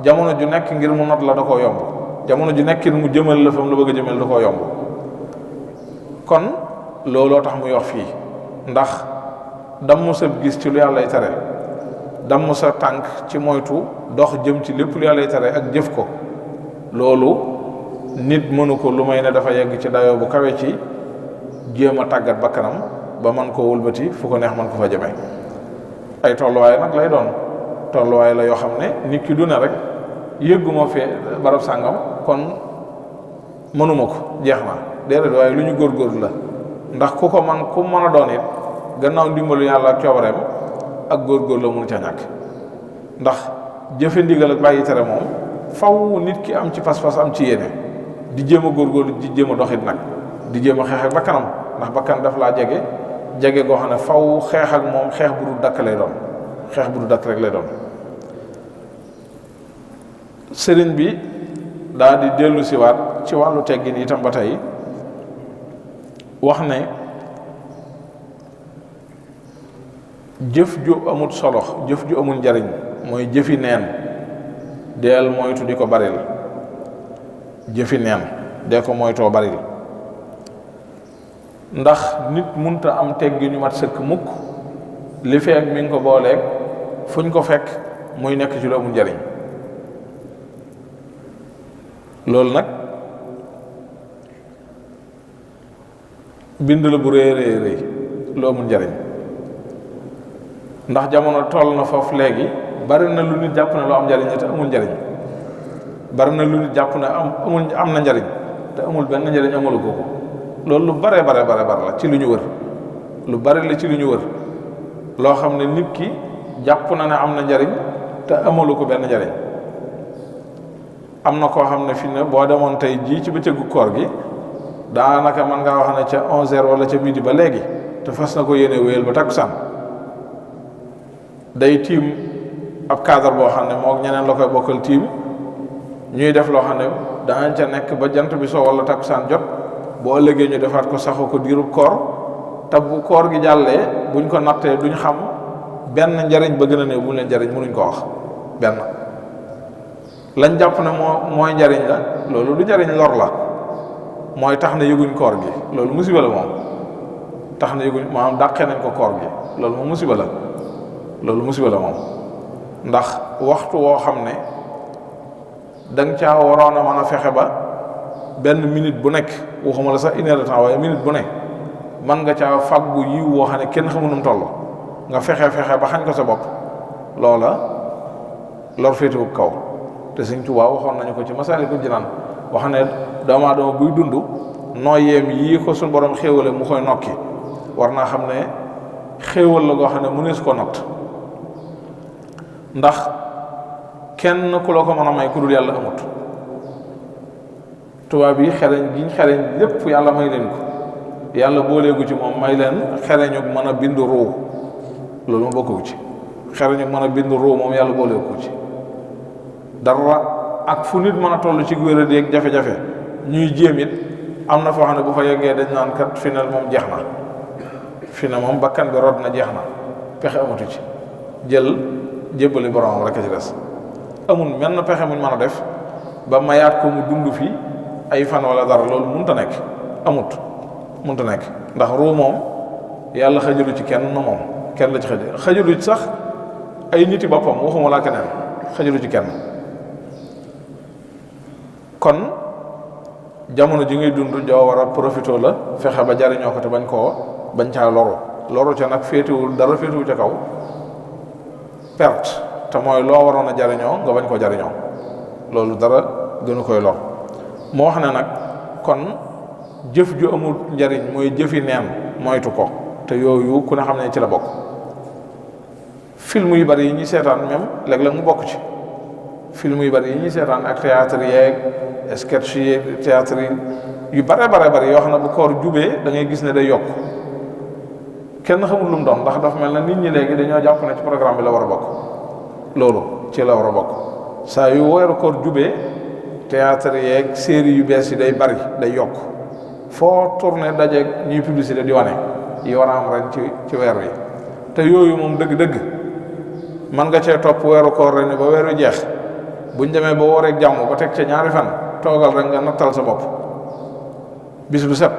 jamono ju nekk ngir mu not la da koo yomb jamono ju nekk mu jëmal la fam la bëgg a jëmal da koo yomb kon looloo tax muy wax fii ndax damm sa gis ci lu yàllay tere damm sa tànk ci moytu dox jëm ci lépp lu yàllay tere ak jëf ko loolu nit mënu ko lu may ne dafa yegg ci dayoo bu kawe ci jéem a tàggat bakkanam ba mën koo wëlbati fu ko neex mën ko fa jëmee ay tolluwaay nag lay doon tolluwaay la yoo xam ne nit ki du ne rek yëgguma fee barab sàngam kon mënuma ko jeex na déedéet waaye lu ñu góorgóorlu la ndax ku mën a doon it gannaaw ndimbalu yàlla ak coobareem ak góorgóorlu la mënu ca ñàkk ndax jëfe ndigal ak bàyyi tere moom faw nit ki am ci pas-pas am ci yéene di jéem a góorgóorlu di jéem a doxit nag di jéem a xeex ak bakkanam ndax bakkan daf laa jege goo xam ne faw xeex ak moom xeex bu du dakk lay doon xeex bu du dakk rek lay doon. sëriñ bi daa di dellu siwaat ci wàllu teggin itam ba tey wax ne jëf ju amul solo jëf ju amul njariñ mooy jëfi neen deel moytu di ko baril jëfi neen dee ko moytoo baril ndax nit munta am teggi ñu mat sëkk mukk li feek mi ngi ko booleeg fuñ ko fekk muy nekk ci lu amul njariñ loolu nag bind la bu rëy rëy lu amul njariñ ndax jamono toll na foofu léegi bari na lu nit jàpp ne lu am njariñ te amul njariñ bari na lu nit jàpp ne am na njariñ te amul benn njariñ amulu ko loolu lu bare la ci lu ñu wër lu bari la ci lu ñu wër loo xam ne nit ki jàpp na ne am na njariñ te amalu ko benn njariñ am na koo xam ne fi ne boo demoon tey jii ci bëccëgu koor gi daanaka mën ngaa wax ne ca 11h wala ca midi ba léegi te fas na ko yéene wéyal ba takkusaan day tiim ab cadre boo xam ne moog ñeneen la koy bokkal tiim ñuy def loo xam ne danañ ca nekk ba jant bi soo wala takkusaan jot boo ëllëgee ñu defaat ko saxoo ko diirub koor te bu koor gi jàllee buñ ko nattee duñ xam benn njariñ ba gën a néew bu leen njariñ mënuñ ko wax benn lañ jàpp ne mooy njariñ la loolu du njariñ lor la mooy tax na yëguñ koor gi loolu musiba la moom tax na yëguñ maanaam dàqee nañ ko koor gi loolu moom musiba la loolu musiba la moom ndax waxtu woo xam ne danga caa waroon a mën a fexe ba benn minute bu nekk waxuma la sax une heure de temps waaye minute bu nekk mën nga caa fàggu yiw woo xam ne kenn xamu nu mu toll nga fexe ba xañ ko sa bopp loola lor féetewu kaw te Sëñ Tuubaa waxoon nañu ko ci Masaalikul Jinaan wax ne doomu aadama buy dund nooyeem yii ko suñu borom xéewale mu koy nokki war naa xam ne xéewal la goo xam ne mënees ko natt ndax kenn ku la ko mën a may ku dul yàlla amut tubaab yi xereñ giñ xereñ lépp yàlla may leen ko yàlla booleegu ci moom may leen xereñu mën a bind ruu loolu ma bokku ci xereñu mën a bind ruu moom yàlla booleegu ci dara ak fu nit mën a toll ci wér-a-di ak jafe-jafe ñuy jéem it am na foo xam ne bu fa yeggee dañ naan kat fi ne moom jeex na fi ne moom bakkan bi rod na jeex na pexe amatu ci jël jébbali boromam rek a ci des amul menn pexe muñ mën a def ba mayaat ko mu dund fi ay fan wala dara loolu mënut a nekk mënut a nekk ndax ruu moom yàlla xajalu ci kenn moom kenn la ci xajalu ci sax ay niti boppam waxuma laa keneen xajalu ci kenn kon jamono ji ngay dund joo war a profité la fexe ba jariñoo ko te bañ caa loru ca nag féetewul dara féetewul ca kaw perte te mooy loo waroon a jariñoo nga bañ koo jariñoo loolu dara gënu koy lor moo wax ne nag kon jëf ju amul njariñ mooy jëfi neen moytu ko te yooyu ku ne xam ne ci la bokk film yu bari yi ñuy seetaan même léeg-léeg mu bokk ci film yu bari yi ñuy seetaan ak théâtre yeeg sketch yi théâtre yu bare yoo xam ne bu koor jubee da ngay gis ne day yokk kenn xamul lu mu doon ndax dafa mel na nit ñi léegi dañoo jàpp ne ci programme bi la war a bokk loolu ci la war a bokk saa yu weeru koor jubee théâtre yeeg série yu bees yi day bari day yokk foo tourné dajeeg ñuy publicité di wane yi war a am ren ci weer wi te yooyu moom dëgg-dëgg mën nga cee topp weeru koor ren ba weer wi jeex buñ demee ba wooreeg jàmm ba teg ca ñaari fan toogal rek nga nattal sa bopp bis bu set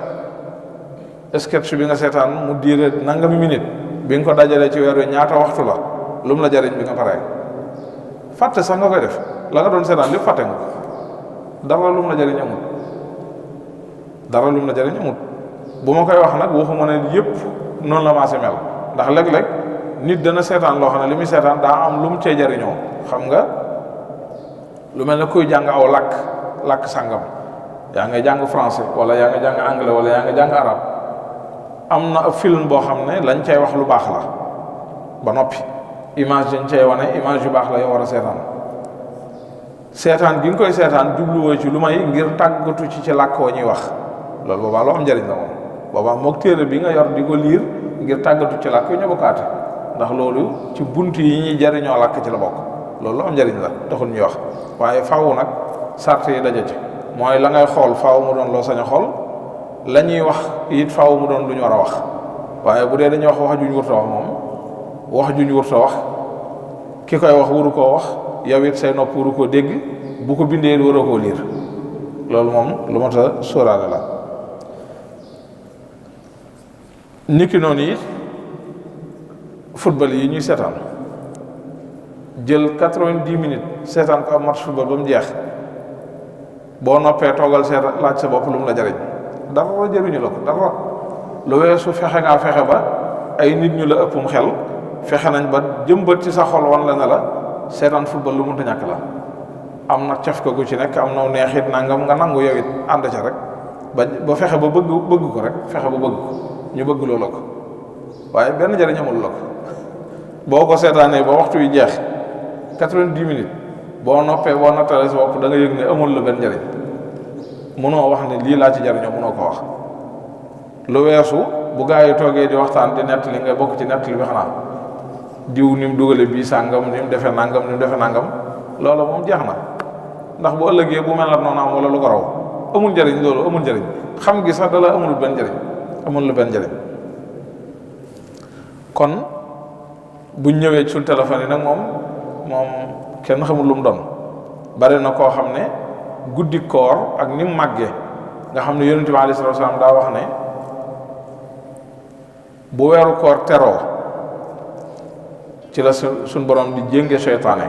sketch bi nga seetaan mu diire nangami minute bi nga ko dajalee ci weer wi ñaata waxtu la lu mu la jariñ bi nga paree fàtte sax nga koy def la nga doon seetaan lépp fàtte nga ko dara lu mu la jariñ amut bu ma koy wax nag waxuma ne yëpp noonu la maase mel ndax léeg-léeg nit dana seetaan loo xam ne li muy seetaan daa am lu mu cee jariñoo xam nga lu mel ne kuy jàng aw làkk sàngam yaa nga jàng français wala yaa nga jàng anglais wala yaa nga jàng arabe am na ab film boo xam ne lañ cay wax lu baax la ba noppi image dañ cay wane image yu baax la yow war a seetaan seetaan gi nga koy seetaan jubluwoo ci lu may ngir tàggatu ci làkk wa ñuy wax loolu boobaa lu am njëriñ la moom boobaa moog téere bi nga yor di ko liir ngir tàggatu ci làkk wi ñoo bokkaate ndax loolu ci bunt yi ñuy jariñoo làkk ci la bokk loolu lu am njëriñ la taxul ñuy wax waaye faaw nag sart yi daje ci mooy la ngay xool faaw mu doon loo sañ a xool la ñuy wax it faaw mu doon lu ñu war a wax waaye bu dee dañuy wax juñ wurta wax moom wax juñ wurta wax ki koy wax wuru koo wax yow it say nopp wuru koo dégg bu ko bindee waroo koo liir loolu moom lu mat a sóoraale la niki noonu it football yi ñuy seetaan jël 90 minutes seetaan ko am match football ba mu jeex boo noppee toogal seet laaj sa bopp lu mu la jariñ dara jëriñu la ko dara lu weesu fexe ngaa fexe ba ay nit ñu la ëppum xel fexe nañ ba jëmbat ci sa xol wan la ne la seetaan football lu mënta ñàkk la am na caf ko gu ci nekk am na neexit nangam nga nangu yow it ànd ca rek ba fexe ba bëgg ko rek fexe ba bëgg ko ñu bëgg loo la ko waaye benn jëriñ amul la ko boo ko seetaanee ba waxtu wi jeex 90 minutes boo noppee boo nattalee sa bopp da nga yëg ne amul la benn njëriñ mënoo wax ne lii laa ci jëriñoo mënoo ko wax lu weesu bu gaa yi toogee di waxtaan di nettali nga bokk ci nettali bi xanaa diw ni mu dugale bii sàngam ni mu defee nangam ni mu defee nangam loolu moom jeex na ndax bu ëllëgee bu mel na noonu am wala lu ko raw amul njëriñ loolu amul njëriñ xam gi sax dala amul benn njëriñ amul lu benn njëriñ kon buñ ñëwee ci suñ téléphone yi nag moom kenn xamul lu mu doon bari na koo xam ne guddi koor ak ni mu màggee nga xam ne yonent bi alayhi salaatu wa salaam daa wax ne bu weeru koor teroo ci la suñ borom di jénge seytaane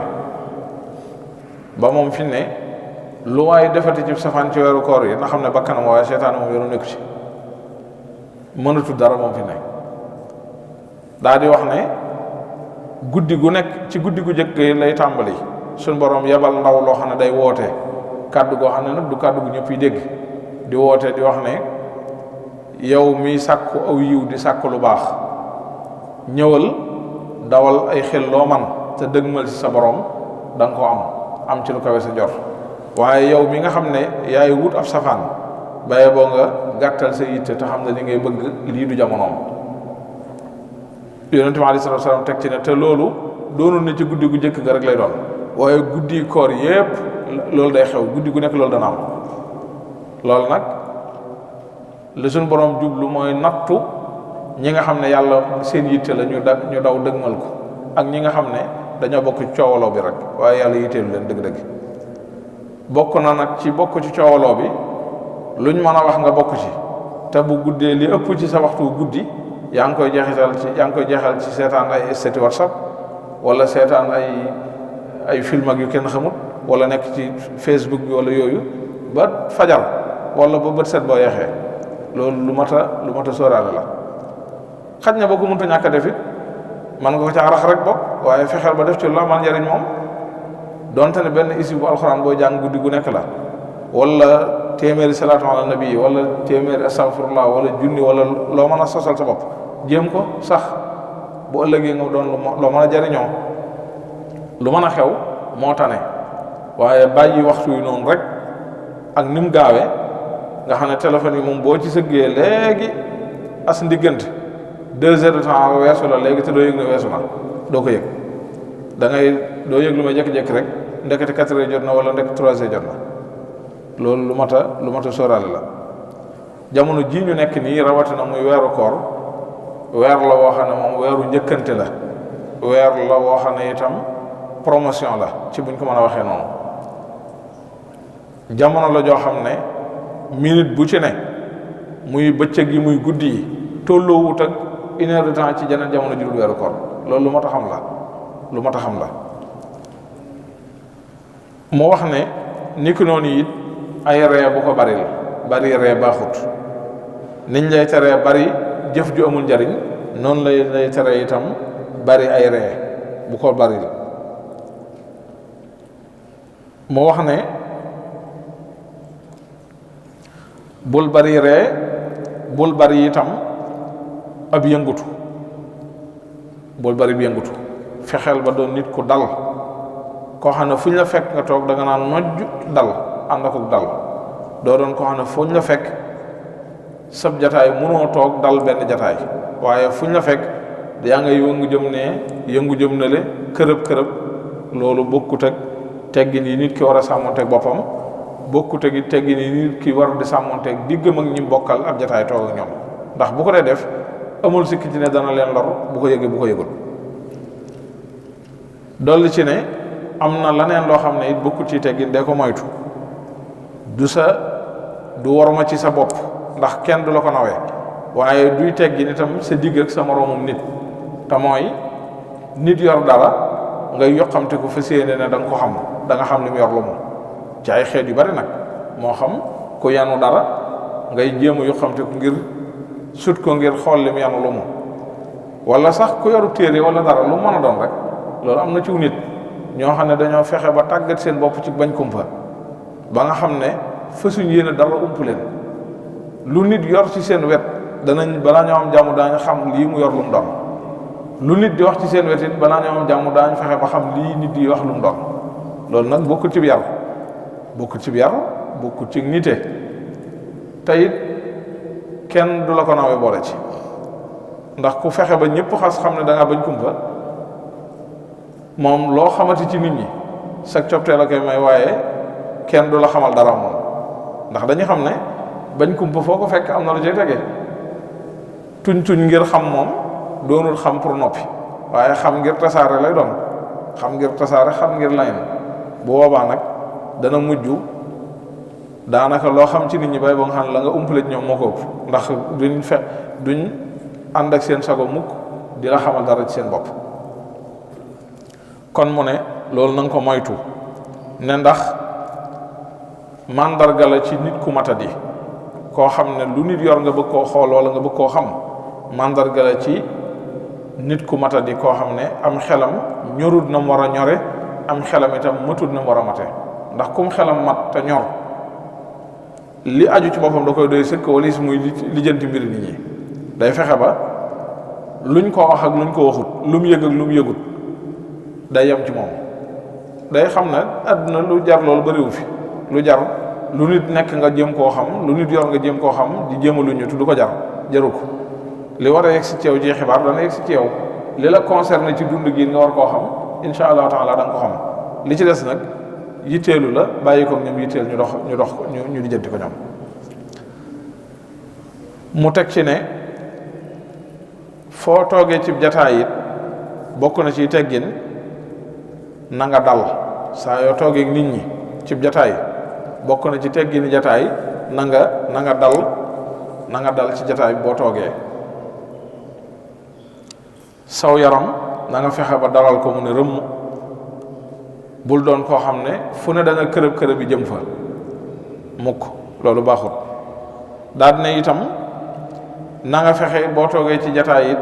ba moom fi ne lu waaye defati ci safaan ci weeru koor yi na xam ne bakkanam waaye seytaane moom yoonu nekku ci mënatu dara moom fi ne daa di wax ne guddi gu nekk ci guddi gu jëkk yi lay tàmbali suñ borom yebal ndaw loo xam ne day woote kàddu goo xam ne nag du kàddu gu ñëpp yi dégg di woote di wax ne yow mi sàkku aw yiw di sàkku lu baax ñëwal dawal ay xel loo man te dëgmal ci sa borom da nga ko am ci lu kawe sa jor waaye yow mi nga xam ne yaay wut ab safaan baye boo nga gàttal sa yitte te xam ne li ngay bëgg lii du jamonoom yonente bi alayhi salaatu wa salaam teg ci ne te loolu doonul ne ci guddi gu njëkk ga rek lay doon waaye guddi koor yépp loolu day xew guddi gu nekk loolu dana am loolu nag li suñ borom jublu mooy nattu ñi nga xam ne yàlla seen yitte la ñu daw dëgmal ko ak ñi nga xam ne dañoo bokk ci coowaloo bi rek waaye yàlla yitteelu leen dëgg-dëgg bokk na nag ci bokk ci coowaloo bi luñ mën a wax nga bokk ci te bu guddee li ëpp ci sa waxtu guddi yaa ngi koy jeexal ci seetaan ay stati WhatsApp wala seetaan ay film ak yu kenn xamut wala nekk ci Facebook bi wala yooyu ba fajar wala ba bët set boo yeexee loolu lu mat a sóoraale la xaj na boo ko mënta ñàkk a def it man nga ko ca rax rek bokk waaye fexeel ba def ci lu amal njariñ moom donte ne benn isi bu alxuraan booy jàng guddi gu nekk la wala téeméeri salaatu ala nabi wala téeméeri astaghfirullah wala junni wala loo mën a sosal sa bopp jéem ko sax bu ëllëgee nga doon loo mën a jariñoo lu mën a xew moo tane waaye bàyyi waxtu yi noonu rek ak ni mu gaawee nga xam ne téléphone yi moom boo ci sëggee léegi as ndiggante 2 heures de temps weesu la léegi te doo yëg ne weesu na doo ko yëg doo yëg lu may jékki-jékki rek ndekete 4 heures jot na wala ndekete 3 heures jot na loolu lu mat a sóoraale la jamono ji ñu nekk nii rawatina muy weeru koor weer la woo xam ne moom weeru njëkkante la weer la woo xam ne itam promotion la ci buñ ko mën a waxee noonu jamono la joo xam ne minute bu ci ne muy bëccëg yi muy guddi yi tolloowut ak 1 heure de temps ci jeneen jamono ji dul weeru koor loolu lu mat a xam la mu wax ne ni ki noonu it ay ree bu ko bari ree baaxut niñ lay teree bari jëf ju amul njariñ noonu lay teree itam bari ay ree bu ko bari mu wax ne bul bari ree bul bari itam ab yëngutu bul bari bi yëngutu fexeel ba doon nit ku dal koo xam ne fu ñu la fekk nga toog da nga naan nojj dal ànd ak dal doo doon koo xam ne fu ñu la fekk sab jataay mënoo toog dal benn jataay waaye fu ñu la fekk yaa ngay yëngu jëm ne yëngu jëm ne le kërëb loolu bokkut ak teggin yi nit ki war a sàmmonteeg boppam bokkut ak teggin yi nit ki war di sàmmonteeg diggam ak ñi bokkal ab jataay toog ak ñoom ndax bu ko dee def amul sikki ci ne dana leen lor bu ko yëgee bu ko yëgul dolli ci ne am na leneen loo xam ne it bokkut ci teggin dee ko moytu du waruma ci sa bopp ndax kenn du la ko nawee waaye duy teggin itam sa digg ak sa moroomum nit te mooy nit yor dara ngay yoxamte ko fas yéene ne da nga ko xam da nga xam li mu yor lu mu ci ay xeet yu bari nag moo xam ku yanu dara ngay jéem a yoxamte ko ngir sut ko ngir xool li mu yanu lu mu wala sax ku yoru téere wala dara lu mën a doon rek loolu am na ci nit ñoo xam ne dañoo fexe ba tàggat seen bopp ci bañ kumpa ba nga xam ne fasuñ yéene dara ump leen lu nit yor ci seen wet danañ balaa ñoo am jàmm daañu xam lii mu yor lu mu doon lu nit di wax ci seen wet it balaa ñoo am jàmm daañu fexe ba xam lii nit di wax lu mu doon loolu nag bokkul ci yar bokkul ci nite te it kenn du la ko nawee boole ci ndax ku fexe ba ñëpp xas xam ne da nga bañ kumpa moom loo xamati ci nit ñi sag coptee la koy may waaye kenn du la xamal dara moom ndax dañu xam ne bañ kumpa foo ko fekk am na lu cay tege tuñ ngir xam moom doonul xam pour noppi waaye xam ngir tasaare lay doon xam ngir tasaare xam ngir layen bu boobaa nag dana mujj daanaka loo xam ci nit ñi bay ba nga xam ne la nga umpale ñoom moo ko ëpp ndax duñ ànd ak seen sago mukk di la xamal dara ci seen bopp kon mu ne loolu na nga ko moytu ne ndax màndarga la ci nit ku matadi koo xam ne lu nit yor nga bëgg koo xool wala nga bëgg koo xam màndarga la ci nit ku matadi koo xam ne am xelam ñorut na mu war a ñore am xelam itam matut na mu war a mate ndax kum xelam mat te ñor li aju ci boppam da koy doy sëkk wala si muy lijjanti mbiri nit ñi day fexe ba luñ ko wax ak luñ ko waxut lu mu yëg ak lu mu yëgut day yem ci moom day xam ne àdduna lu jar loolu bariwu fi lu jar lu nit nekk nga jéem koo xam lu nit yor nga jéem koo xam di jéem a lu ñu du ko jaru ko li war a yegg si ci yow ji xibaar dana yegg si ci yow li la concerné ci dund gi nga war koo xam insha allahu taala da nga ko xam li ci des nag yitteelu la bàyyi ko ñoom yitteel ñu dox ñu lijjanti ko ñoom mu teg ci ne foo toogee ci jataay it bokk na ci teggin na nga dal saa yoo toogee nit ñi ci jataay bokk na ci teggini jataay na nga dal ci jataay boo toogee saw yaram na nga fexe ba dalal ko mu ne rëmm bul doon koo xam ne fu ne da nga kërëb yi jëm fa mukk loolu baaxul daal ne itam na nga fexe boo toogee ci jataay it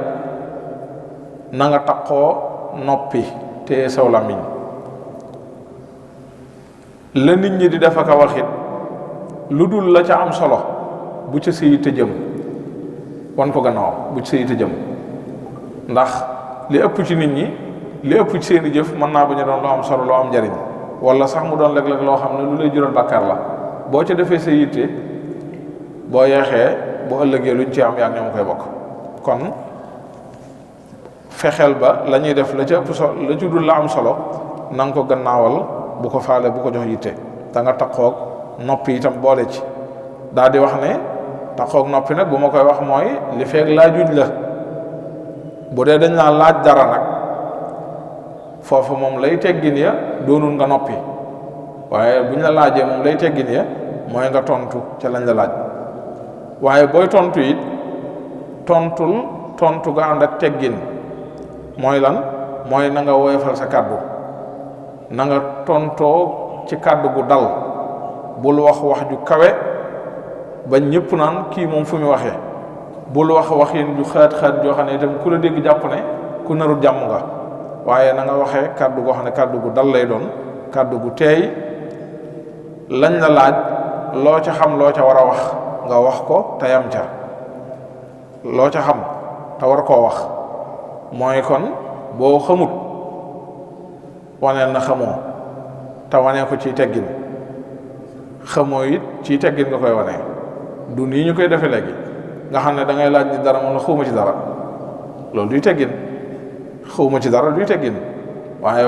na nga taqoo noppi te saw làmmiñ la nit ñi di def ak a wax it lu dul la ca am solo bu ca sëyi te jëm wan ko gannaaw bu ca sëyi te jëm ndax li ëpp ci nit ñi li ëpp ci seeni jëf mën naa bañ a doon loo am solo loo am njariñ wala sax mu doon léeg-léeg loo xam ne lu lay jural bàkkaar la boo ca defee sa yitte boo yeexee bu ëllëgee luñ ci am yaa ñoom koy bokk kon fexeel ba la ñuy def la ca ëpp solo la ci dul la am solo na nga ko gannaawal bu ko faale bu ko jox yitte da nga taqoog noppi itam boole ci daal di wax ne taqoog noppi nag bu ma koy wax mooy li feeg laajuñ la bu dee dañ laa laaj dara nag foofu moom lay teggin ya doonul nga noppi waaye buñ la laajee moom lay teggin ya mooy nga tontu ca lañ la laaj waaye booy tontu it tontu ga ànd ak teggin mooy lan mooy na nga woyofal sa kàddu na nga tontoo ci kàddu gu dal bul wax ju kawe ba ñëpp naan kii moom fu mu waxee bul waxin ju xaat joo xam ne itam ku la dégg jàpp ne ku narul jàmm nga waaye na nga waxee kàddu goo xam ne kàddu gu dal lay doon kàddu gu teey lañ la laaj loo ca xam loo ca war a wax nga wax ko te yam ca loo ca xam te war koo wax mooy kon boo xamut waneel na xamoo te wanee ko ciy teggin xamoo it ciy teggin nga koy wanee du nii ñu koy defee léegi nga xam ne da ngay laaj ni dara moom la xawma ci dara loolu duy teggin xawma ci dara duy teggin waaye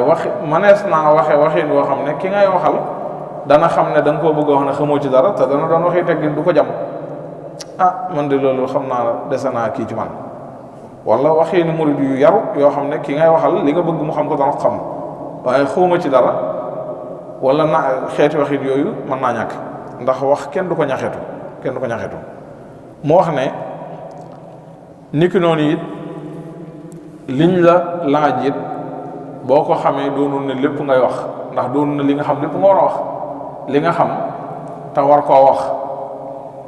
manees naa waxin woo xam ne ki ngay waxal dana xam ne da nga koo bëgg a wax ne xamoo ci dara te dana doon waxi teggin du ko jam man de loolu xam naa dese naa kii ci man wala waxi ni murid yu yaru yoo xam ne ki ngay waxal li nga bëgg mu xam ko dana ko xam waaye xawma ci dara wala xeeti waxit yooyu mën naa ñàkk ndax wax kenn du ko ñaxeetu mu wax ne niki noonu it liñ la laaj it boo ko xamee doonul ne lépp ngay wax ndax doonul ne li nga xam lépp nga war a wax li nga xam te war koo wax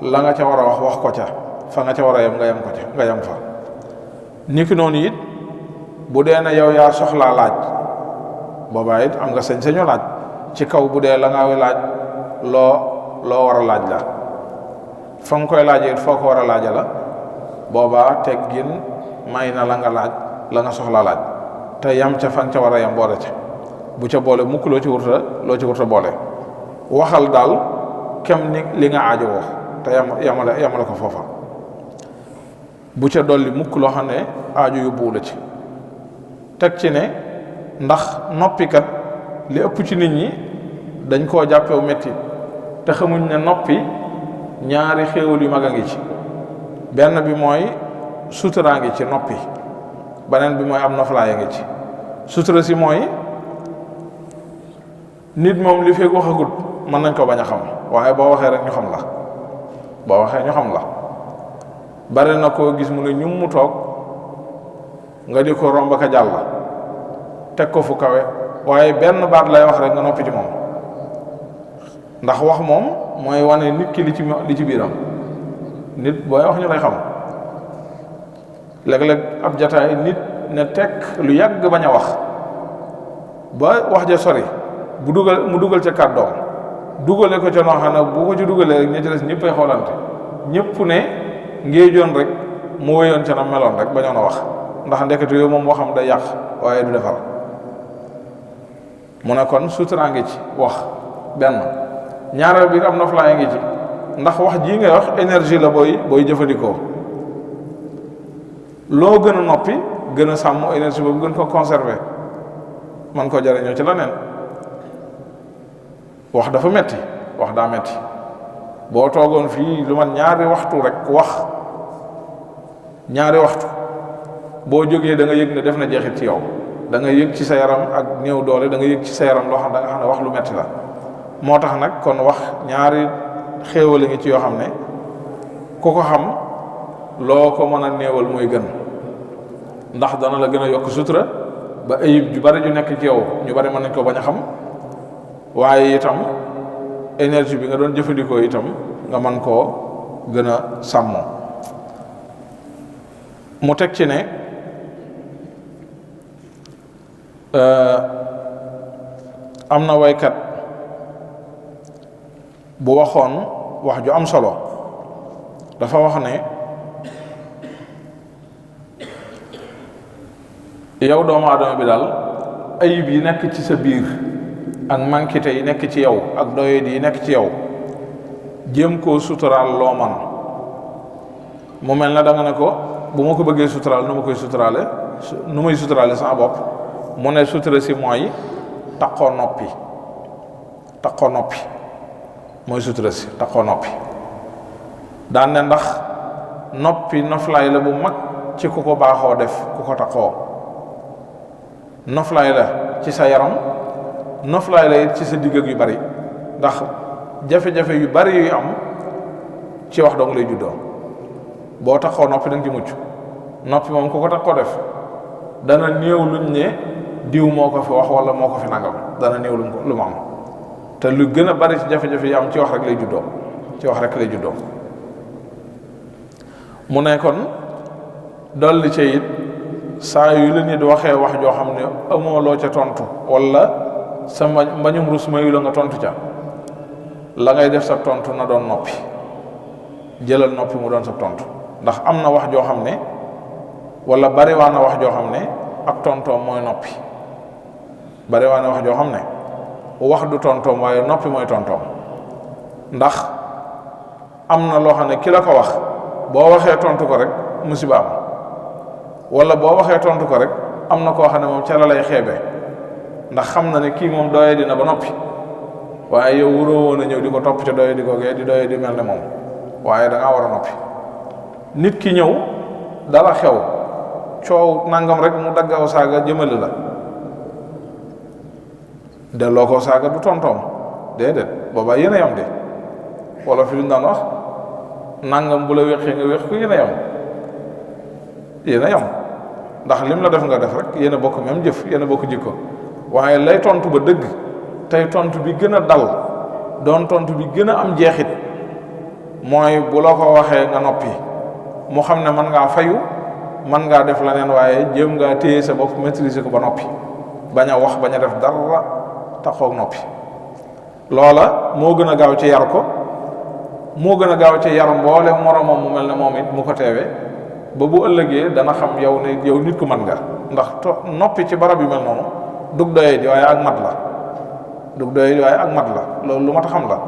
la nga ca war a wax ko ca fa nga ca war a yem nga yem fa niki noonu it bu dee ne yow yaa soxlaa laaj boobaa it am nga sañ-sañu laaj ci kaw bu dee la nga laaj loo war a laaj la fa nga koy laajee it foo ko war a laaja la boobaa teggin may na la nga laaj la nga soxlaa laaj te yam ca fa nga ca war a yam boole ca bu ca boole mukk loo ci wurta boole waxal daal kem ni li nga aajo woo te yamale ko foofa bu ca dolli mukk loo xam ne aajo yóbbuwu la ci teg ci ne ndax noppikat li ëpp ci nit ñi dañ koo jàppew metti te xamuñ ne noppi ñaari xéewal yu mag a ngi ci benn bi mooy suturaa ngi ci noppi beneen bi mooy am noflaay ngi ci sutura si mooy nit moom li fekk waxagut mën nañ ko bañ a xam waaye boo waxee rek ñu xam la bari na koo gis mu ne ñum mu toog nga di ko romb ka jàll teg ko fu kawe waaye benn baat lay wax rek nga noppi ci moom ndax wax moom mooy wane nit ki li ci biiram nit booy wax ñu lay xam léeg-léeg ab jataay nit ne tekk lu yàgg bañ a wax ba wax ja sori mu dugal ca kàddoom dugale ko ca noo xam ne bu ko ci dugalee rek ña ci des ñëppay xoolante ñëpp ne ngéejoon rek mu wéyoon ca na meloon rek bañoon a wax ndax ndekete yooyu moom waxam day yàq waaye du defar mu ne kon suturaa ngi ci wax benn ñaareel bi am noflaay ngi ci ndax wax jii ngay wax énergie la booy jëfandikoo loo gën a noppi gën a sàmm énergie boobu gën ko conserver man ko jariñoo ci leneen wax dafa metti wax daa metti boo toogoon fii lu man ñaari waxtu rek wax ñaari waxtu boo jógee da nga yëg ne def na jeexit ci yow da nga yëg ci sa yaram ak néew doole da nga yëg ci sa yaram loo xam da nga xam ne wax lu metti la moo tax nag kon wax ñaari xéewal ngi ci yoo xam ne ku ko xam loo ko mën a néewal mooy gën ndax dana la gën a yokk sutura ba ayib ju bari ju nekk ci yow ñu bari mën nañ ko bañ a xam waaye itam énergie bi nga doon jëfandikoo itam nga mën koo gën a sàmmoo mu teg ci ne am na waykat bu waxoon wax ju am solo dafa wax ne yow doomu aadama bi daal ayib yi nekk ci sa biir ak manquité yi nekk ci yow ak doyadi yi nekk ci yow jéem koo suturaal loo man mu mel na da nga ne ko bu ma ko bëggee suturaal nu may suturaale sama bopp mu ne sutura si mooy taqoo noppi mooy sutura si taqoo noppi daan ne ndax noppi noflaay la bu mag ci ku ko baaxoo def ku ko taqoo noflaay la ci sa yaram noflaay la it ci sa digg yu bari ndax jafe-jafe yu bari yuy am ci wax dong lay juddoo boo taxoo noppi da nga ci mucc noppi moom ku ko tax ko def dana néew luñ ne diw moo ko fi wax wala moo ko fi nangam dana néew lu mu am te lu gën a bari ci jafe-jafe yi am ci wax rek lay juddoo mu ne kon dolli ca it saa yu la nit waxee wax joo xam ne amoo loo ca tontu wala sa mbañum rus mayu la nga tontu ca la ngay def sa tontu na doon noppi jëlal noppi mu doon sa tontu ndax am na wax joo xam ne wala bariwaa na wax joo xam ne ak tontoom mooy noppi bariwaa na wax joo xam ne wax du tontoom waaye noppi mooy tontoom. ndax am na loo xam ne ki la ko wax boo waxee tontu ko rek musiba am, wala boo waxee tontu ko rek am na koo xam ne moom ca la lay xeebee ndax xam na ne kii moom doye dina ba noppi, waaye yow wuroo woon a ñëw di ko topp ca doye di ko gee di doye di mel ne moom, waaye da ngaa war a noppi. nit ki ñëw dara xew coow nangam rek mu daggaw saaga jëmale la, delloo ko saaga du tontoom déedéet, boobaa yéen a yam de. wala fi lu ñu daan wax nangam bu la wéqee nga wéq ko yéen a yam, yéen a yam ndax lim la def nga def rek, yéen a bokk même jëf, yéen a bokk jikko. waaye lay tontu ba dëgg tey tontu bi gën a dal doon tontu bi gën a am jeexit mooy bu la ko waxee nga noppi, mu xam ne mën ngaa fayu, mën ngaa def leneen, waaye jéem ngaa téye sa bopp maîtriser ko ba noppi, bañ a wax bañ a def dara taxoog noppi. loola moo gën a gaaw ci yar ko, moo gën a gaaw ci yar mboole moromam mu mel ne moom it mu ko teewee ba bu ëllëgee dana xam yow ne yow nit ku mën nga. ndax noppi ci barab yu mel noonu dug doyee di waaye ak mat la, dug doyee di waaye ak mat la, loolu lu mat a xam la.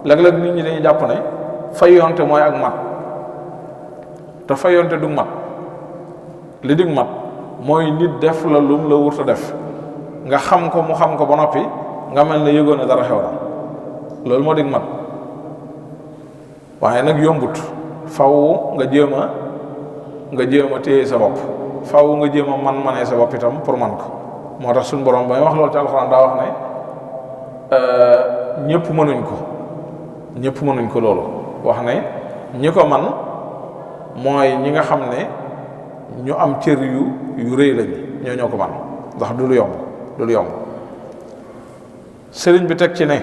léeg-léeg nit ñi dañuy jàpp ne fayonte mooy ak mat, te fayonte du mat. li dig mat mooy nit def la lum la wurta def nga xam ko mu xam ko ba noppi nga mel ne yëgoon ne dara xew na, loolu moo dig mat. waaye nag yombut, faw nga jéem a téye sa bopp, faw nga jéem a manee sa bopp itam pour man ko. moo tax suñu borom ba may wax loolu ci alxuraan daa wax ne ñëpp mënuñ ko loolu, wax ne ñi ko man mooy ñi nga xam ne ñu am cër yu rëy lañ, ñoo ko man, ndax du lu yomb. sëriñ bi teg ci ne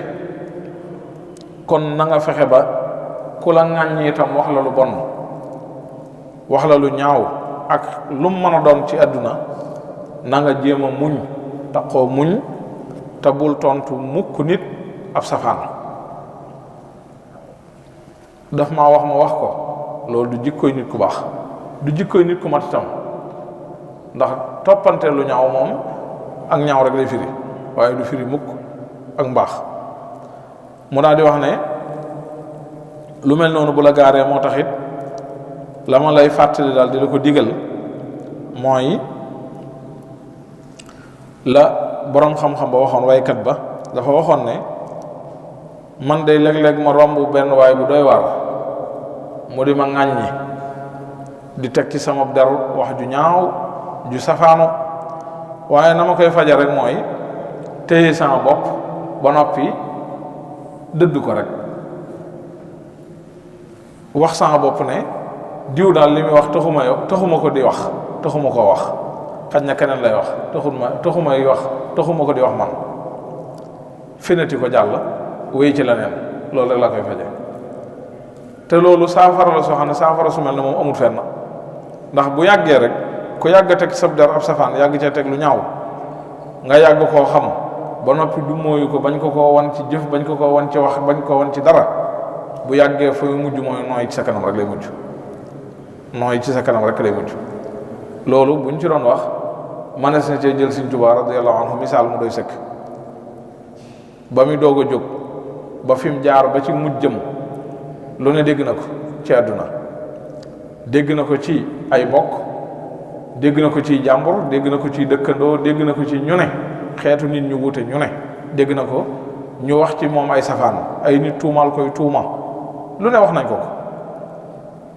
kon na nga fexe ba ku la ŋàññi itam wax la lu bon, wax la lu ñaaw ak lu mu mën a doon ci àdduna, na nga jéem a muñ, taqoo muñ, te bul tontu mukk nit ab safaan. daf maa wax ma wax ko, loolu du jikkoy nit ku baax, du jikkoy nit ku mat itam, ndax toppante lu ñaaw moom ak ñaaw rek lay firi, waaye du firi mukk ak mbaax. mu daal di wax ne lu mel noonu bu la gaaree moo taxit la ma lay fàttali daal di la ko digal mooy la boroom xam-xam ba waxoon, waykat ba dafa waxoon ne man day léeg-léeg ma romb benn waay bu doy waar mu di ma ŋàññi di teg ci sama der wax ju ñaaw ju safaanu, waaye na ma koy faja rek mooy téye sama bopp ba noppi dëdd ko rek, wax sama bopp ne diw daal li muy wax taxuma ko di wax, taxuma koo wax, xaj na keneen lay wax, taxuma ko di wax man, finati ko jàll wéy ci leneen. loolu rek laa koy faje. te loolu saafara la soo xam ne saafara su mel ne moom amul fenn, ndax bu yàggee rek ku yàgg teg sab der ab safaan yàgg cee teg lu ñaaw, nga yàgg koo xam ba noppi du mooyu ko, bañ ko koo wan ci jëf, bañ ko koo wan ci wax, bañ ko wan ci dara, bu yàggee fooy mujj mooy nooy ci sa kanam rek lay mujj, nooy ci sa kanam rek lay mujj. loolu buñ ci doon wax manees na cee jël Sëriñ Tuubaa radiyallahu anhu misaal mu doy sëkk. ba muy doog a jóg ba fi mu jaar ba ci mujjëm lu ne dégg na ko ci àdduna, dégg na ko ci ay bokk, dégg na ko ci jàmbur, dégg na ko ci dëkkandoo, dégg na ko ci ñu ne xeetu nit ñu wute ñu ne dégg na ko ñu wax ci moom ay safaan, ay nit tuumaal koy tuuma, lu ne wax nañ ko.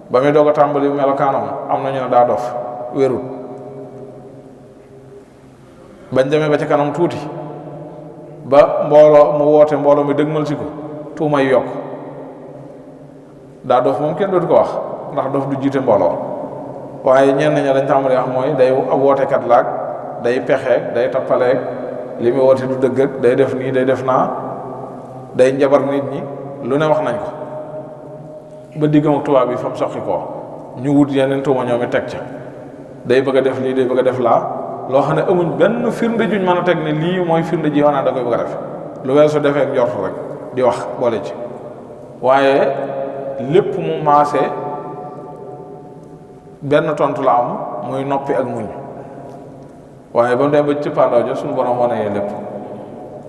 ba muy doog a tàmbali melokaanam am na ñu ne daa dof wérut, bañ demee ba ci kanam tuuti ba mbooloo mu woote mbooloo mi dëgmal si ko tuuma yi yokk, daa dof moom kenn dootu ko wax ndax dof du jiite mbooloo, waaye ñenn ña dañ tàmbali wax mooy day ab wootekat laag, day pexeeg, day tappaleeg, li muy woote du dëgg ak day def nii day def naa, day njabar nit ñi, lu ne wax nañ ko ba diggam ak tubaab bi fa mu soqi koo ñu wut yeneen tuuma ñoom it teg ca, day bëgg a def lii day bëgg a def laa, loo xam ne amuñ benn firnde juñ mën a teg ne lii mooy firnde ji wanaa da koy bëgg a def, lu weesu defee ak njort rek di wax boole ci. waaye lépp mu maase benn tontu la am muy noppi ak muñ, waaye ba mu dem ba ci pandaw ja suñu borom wane lépp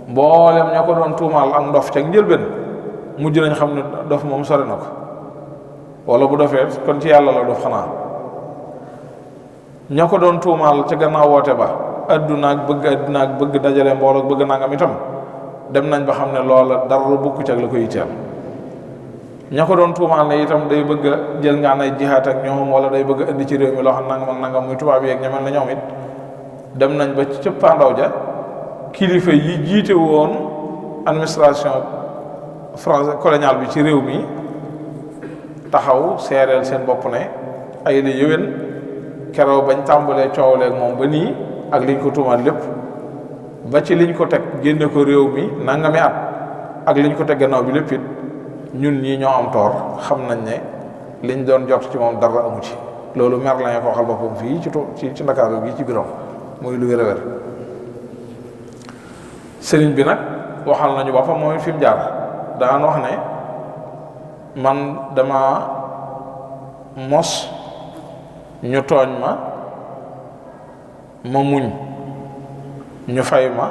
mboolem ña ko doon tuumaal ak ndof ca njëlbeen mujj nañ xam ne dof moom sori na ko, wala bu dofee kon ci yàlla la dof xanaa. ña ko doon tuumaal ca gannaaw woote ba adduna ak bëgg dajale mbooloo ak bëgg nangam itam dem nañ ba xam ne loola dara bukk ci ak la ko yitteel. ña ko doon tuumaal ne itam day bëgg a jël ngaan ay jihaat ak ñoom wala day bëgg a indi ci réew mi loo xam nangam ak nangam muy tubaab yeeg ñamel na ñoom it dem nañ ba ci cëppaandaw ja kilifa yi jiite woon administration français coloniale bi ci réew mi taxaw seereel seen bopp ne ay la yëwén keroog bañ tàmbalee coowleeg moom ba nii ak liñ ko tuumaal lépp ba ci liñ ko teg génne ko réew mi nangami at ak liñ ko teg gannaaw bi lépp it ñun ñii ñoo am toor xam nañ ne liñ doon jot ci moom dara amu ci. loolu mer la ko waxal boppam fii ci Ndakaaru gi ci biroom muy lu wér-wér. sëriñ bi nag waxal nañu boppam mooy fi mu jaar daan wax ne man dama mos ñu tooñ ma muñ ñu fay ma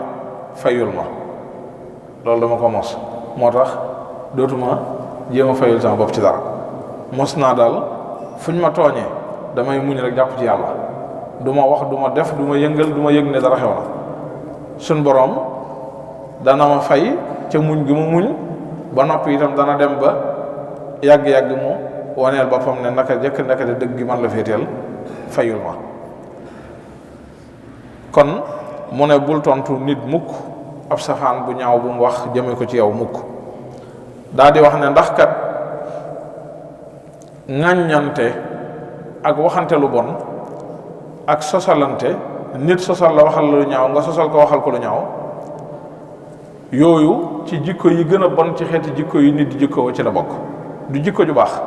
fayul ma loolu dama ko mos moo tax dootuma jéem a fayul sama bopp ci dara. mos naa daal fuñ ma tooñee damay muñ rek jàpp ci yàlla du ma wax du ma def du ma yëngal du ma yëg ne dara xew na suñ boroom dana ma fay ca muñ gi mu muñ ba noppi itam dana dem ba yàgg-yàgg mu waneel boppam ne naka jëkk naka de dëgg gi man la féeteel fayul ma. kon mu ne bul tontu nit mukk ab safaan bu ñaaw bu mu wax jëme ko ci yow mukk. daa di wax ne ndax kat ŋàññante ak waxante lu bon ak sosalante nit sosal la waxal lu ñaaw nga sosal ko waxal ko lu ñaaw yooyu ci jikko yi gën a bon ci xeeti jikko yi nit di jikko ci la bokk. du jikko ju baax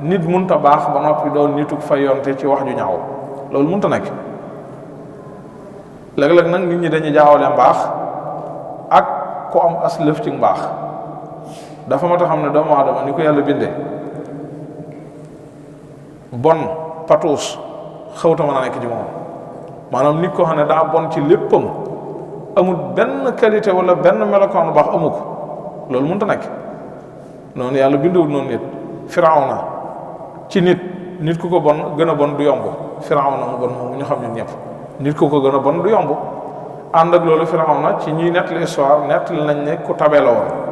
nit munta baax ba noppi doon nituk fayonte ci wax ju ñaaw loolu munta nekk. léeg-léeg nag nit ñi dañuy jaawale mbaax ak ku am as lëf ci mbaax. dafa mat a xam ne doomu aadama ni ko yàlla bindee bon patuus xawta mën a nekk ci moom maanaam nit koo xam ne daa bon ci léppam amul benn qualité wala benn melokaan bu baax amu ko loolu mënut a nekk. noonu yàlla bindewul noonu nit. Firawna ci nit ku ko bon gën a bon du yomb. Firawna mu bon moom ñu xam ñun ñëpp nit ku ko gën a bon du yomb. ànd ak loolu Firawna ci ñuy nettali histoire nettali nañ ne ku tabe la woon.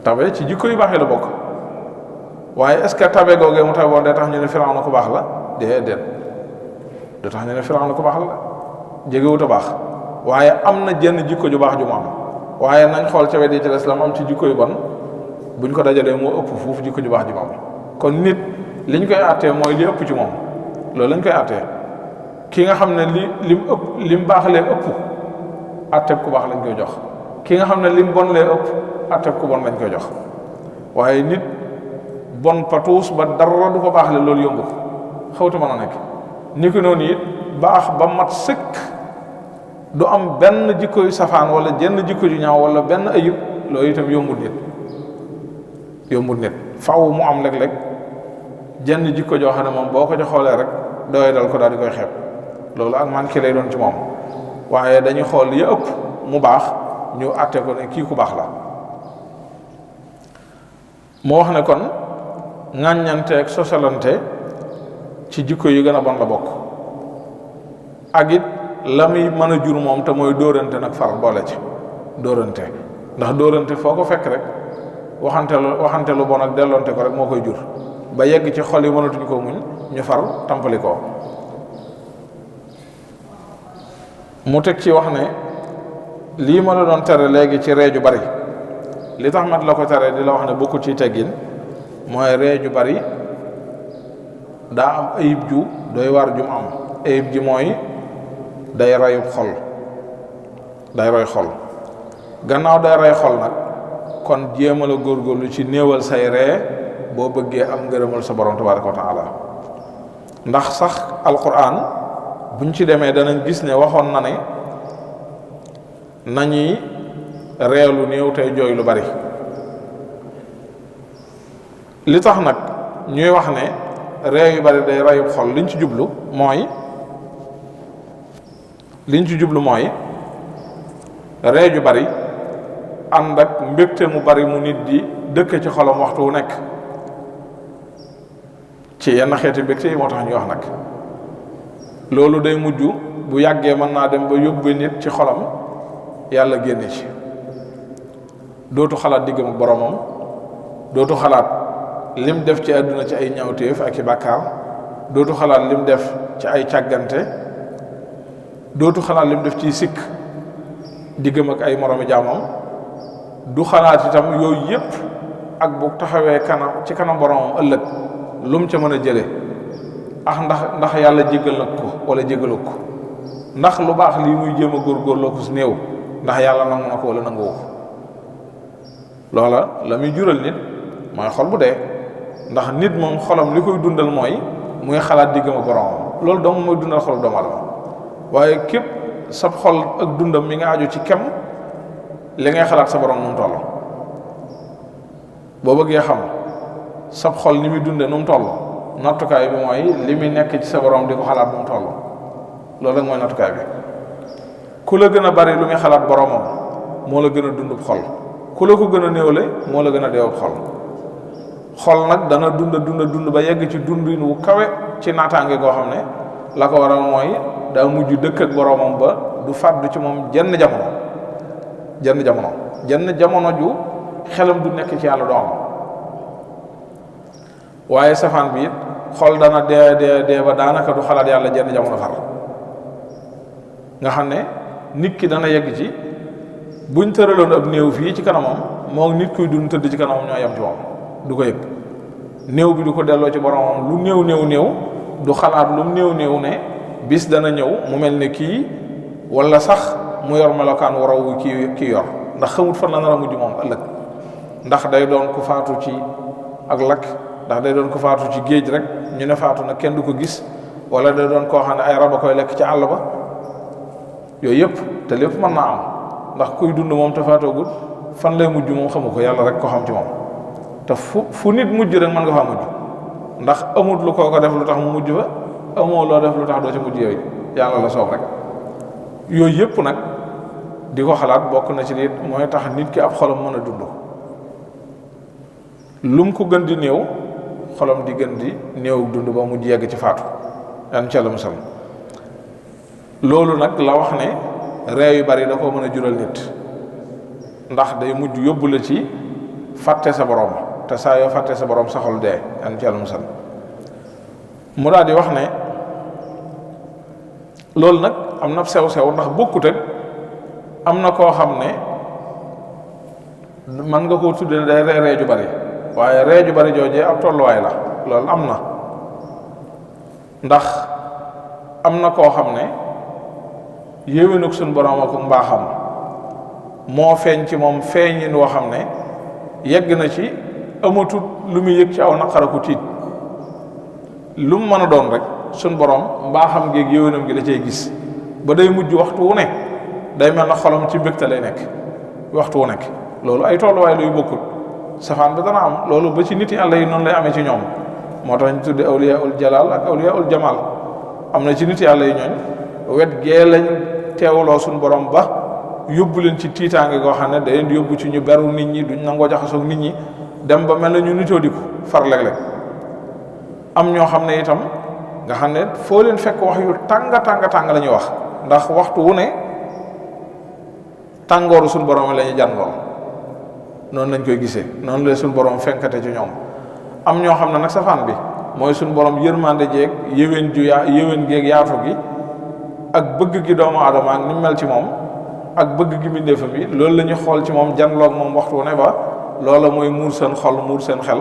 tabe ci jikko yu baax yi la bokk waaye est-ce que tabe googee mu tabe woon day tax ñu ne Firawna ku baax la déedéet du tax ñu ne Firawna ku baax la jegewut a baax waaye am na jenn jikko ju baax ju mu am waaye nañ xool ca wet yi ci l'islam am ci jikko yu bon buñ ko dajalee moo ëpp foofu jikko ju baax ju mu am. kon nit liñ koy àttee mooy li ëpp ci moom loolu lañ koy àttee ki nga xam ne lim baaxlee ëpp àtteeb ku baax lañ koy jox. ki nga xam ne lim bon lee ëpp atteb ku bon lañ koy jox waaye nit bon patuus ba dara du ko baax le loolu yomb ko xawtu mën a nekk. ni ko noonu it baax ba mat sëkk du am benn jikko yu safaan wala jenn jikko ju ñaaw wala benn ayib loolu itam yombul nit faaw mu am léeg-léeg jenn jikko joo xam ne moom boo ko xoolee rek doy dal ko daal di koy xeeb loolu ak manqué lay doon ci moom waaye dañuy xool ya ëpp mu baax ñu àtte ko ne kii ku baax la. moo wax ne kon ŋàññante ak sosalante ci jikko yi gën a bon la bokk ak it la muy mën a jur moom te mooy dóorante nag far boole ci dóorante ndax dóorante foo ko fekk rek waxante lu bon ak delloonte ko rek moo koy jur ba yegg ci xol yi mënatuñu ko muñ ñu far tampali ko. mu teg ci wax ne lii ma la doon tere léegi ci ree ju bari li tax mat la ko tere di la wax ne bokkul ci teggin mooy ree ju bari daa am ayib ju doy war ju mu am ayib ji mooy day rayub xol day roy xol gannaaw day roy xol nag kon jéemal a góorgóorlu ci néewal say ree boo bëggee am ngërëmal sa borom tabaraka wa taala ndax sax alquran buñ ci demee danañ gis ne waxoon na ne nañuy reelu néew tey jooy lu bari li tax nag ñuy wax ne ree yu bari day rayub xol liñ ci jublu mooy ree ju bari ànd ak mbégte mu bari mu nit di dëkk ci xolam waxtu wu nekk ci yenn xeeti mbégte yi moo tax ñu wax nag loolu day mujj bu yàggee mën naa dem ba yóbbu nit ci xolam yàlla génne ci dootu xalaat diggam ak boromam dootu xalaat lim def ci àdduna ci ay ñaawteef ak i bàkkaar dootu xalaat lim def ci ay càggante dootu xalaat lim def ci sikk diggam ak ay moromi jaamam du xalaat itam yooyu yépp ak bu taxawee ci kanam boromam ëllëg lu mu ca mën a jële ndax yàlla jéggal na ko wala jéggalu ko ndax lu baax lii muy jéem a góorgóorloo ko su néew ndax yàlla nangu na ko wala nanguwu ko loola la muy jural nit mooy xol bu dee ndax nit moom xolam li koy dundal mooy muy xalaat diggam ak boromam loolu dong mooy dundal xol doomu aadama waaye képp sab xol ak dundam mi nga aju ci kem li ngay xalaat sa borom nu mu toll boo bëggee xam sab xol ni muy dunde nu mu toll nattukaay bi mooy li muy nekk ci sa borom di ko xalaat nu mu toll loolu rek mooy nattukaay bi ku la gën a bari lu muy xalaat boromam moo la gën a dundub xol ku la ko gën a néewle moo la gën a deewub xol nag dana dund ba yegg ci dundin wu kawe ci naataange goo xam ne la ko waral mooy daa mujj dëkk ak boromam ba du fàddu ci moom jenn jamono ju xelam du nekk ci yàlla doo am waaye safaan bi it xol dana dee ba daanaka du xalaat yàlla jenn jamono far nga xam ne nit ki dana yegg ci buñ tëraloon ab néew fii ci kanamam moo nit kuy dund tëdd ci kanamam ñoo yem ci moom du ko yëg néew bi du ko delloo ci boromam lu néew du xalaat lu néew ne bis dana ñëw mu mel ne kii wala sax mu yor melokaan wu raw kii yor ndax xamut fan la nar a mujj moom ëllëg ndax day doon ku faatu ci ak lakk ndax day doon ko faatu ci géej rek ñu ne faatu na kenn du ko gis wala day doon koo xam ne ay rab a koy lekk ci àll ba yooyu yëpp te lépp mën naa am ndax kuy dund moom te faatoogul fan lay mujj moom xamu ko yàlla rek ko xam ci moom te fu nit mujj rek mën nga faa mujj ndax amut lu koo ko def lu tax mu mujj fa amoo loo def lu tax doo ci mujj yooyu yàlla la soob rek yooyu yëpp nag di ko xalaat bokk na ci nit mooy tax nit ki ab xolam mën a dund lum ko gën di néew xolam di gën di néew dund ba mujj yegg ci faatu yan ca la musal loolu nag la wax ne ree yu bari da koo mën a jural nit ndax day mujj yóbbu la ci fàtte sa borom te saa yoo fàtte sa borom sa xol dee yan ca la musal mu daal di wax ne loolu nag am na sew-sew ndax bokkut ak am na koo xam ne mën nga koo tudde day ree ju bari waaye ree ju bari joojee ab tolluwaay la loolu am na ndax am na koo xam ne yéwénug suñ borom ak mbaaxam moo feeñ ci moom feeñin woo xam ne yegg na ci amatut lu muy yëg ci aw naqaraku tiit lu mu mën a doon rek suñ borom mbaaxam géeg yéwénam gi da cay gis ba day mujj waxtu wu ne day mel na xolam ci mbégte lay nekk waxtu wu nekk loolu ay tolluwaay luy bokkut safaan bi dana am loolu ba ci nit yàlla yi noonu lay amee ci ñoom moo tax ñu tudde awliyaul jalal ak awliyaul jamal am na ci nit yàlla yi ñooñ wet gee lañ teewloo suñ borom ba yóbbu leen ci tiitaange goo xam ne da leen di yóbbu ci ñu beru nit ñi duñ nangoo jaxasoog nit ñi dem ba mel na ñu nitoo diku far léeg-léeg am ñoo xam ne itam nga xam ne foo leen fekk wax yu tàng la ñuy wax ndax waxtu wu ne tàngooru suñ borom la ñuy jàngoor noonu lañ koy gisee noonu la suñ borom fenkate ci ñoom am ñoo xam ne nag safaan bi mooy suñ borom yërmande jeeg yéwén géeg yaatu gi ak bëgg gi doomu aadama ak ni mel ci moom ak bëgg gi mbindeefam bi loolu la ñuy xool ci moom janloog moom waxtu wu ne ba loola mooy muur seen xol muur seen xel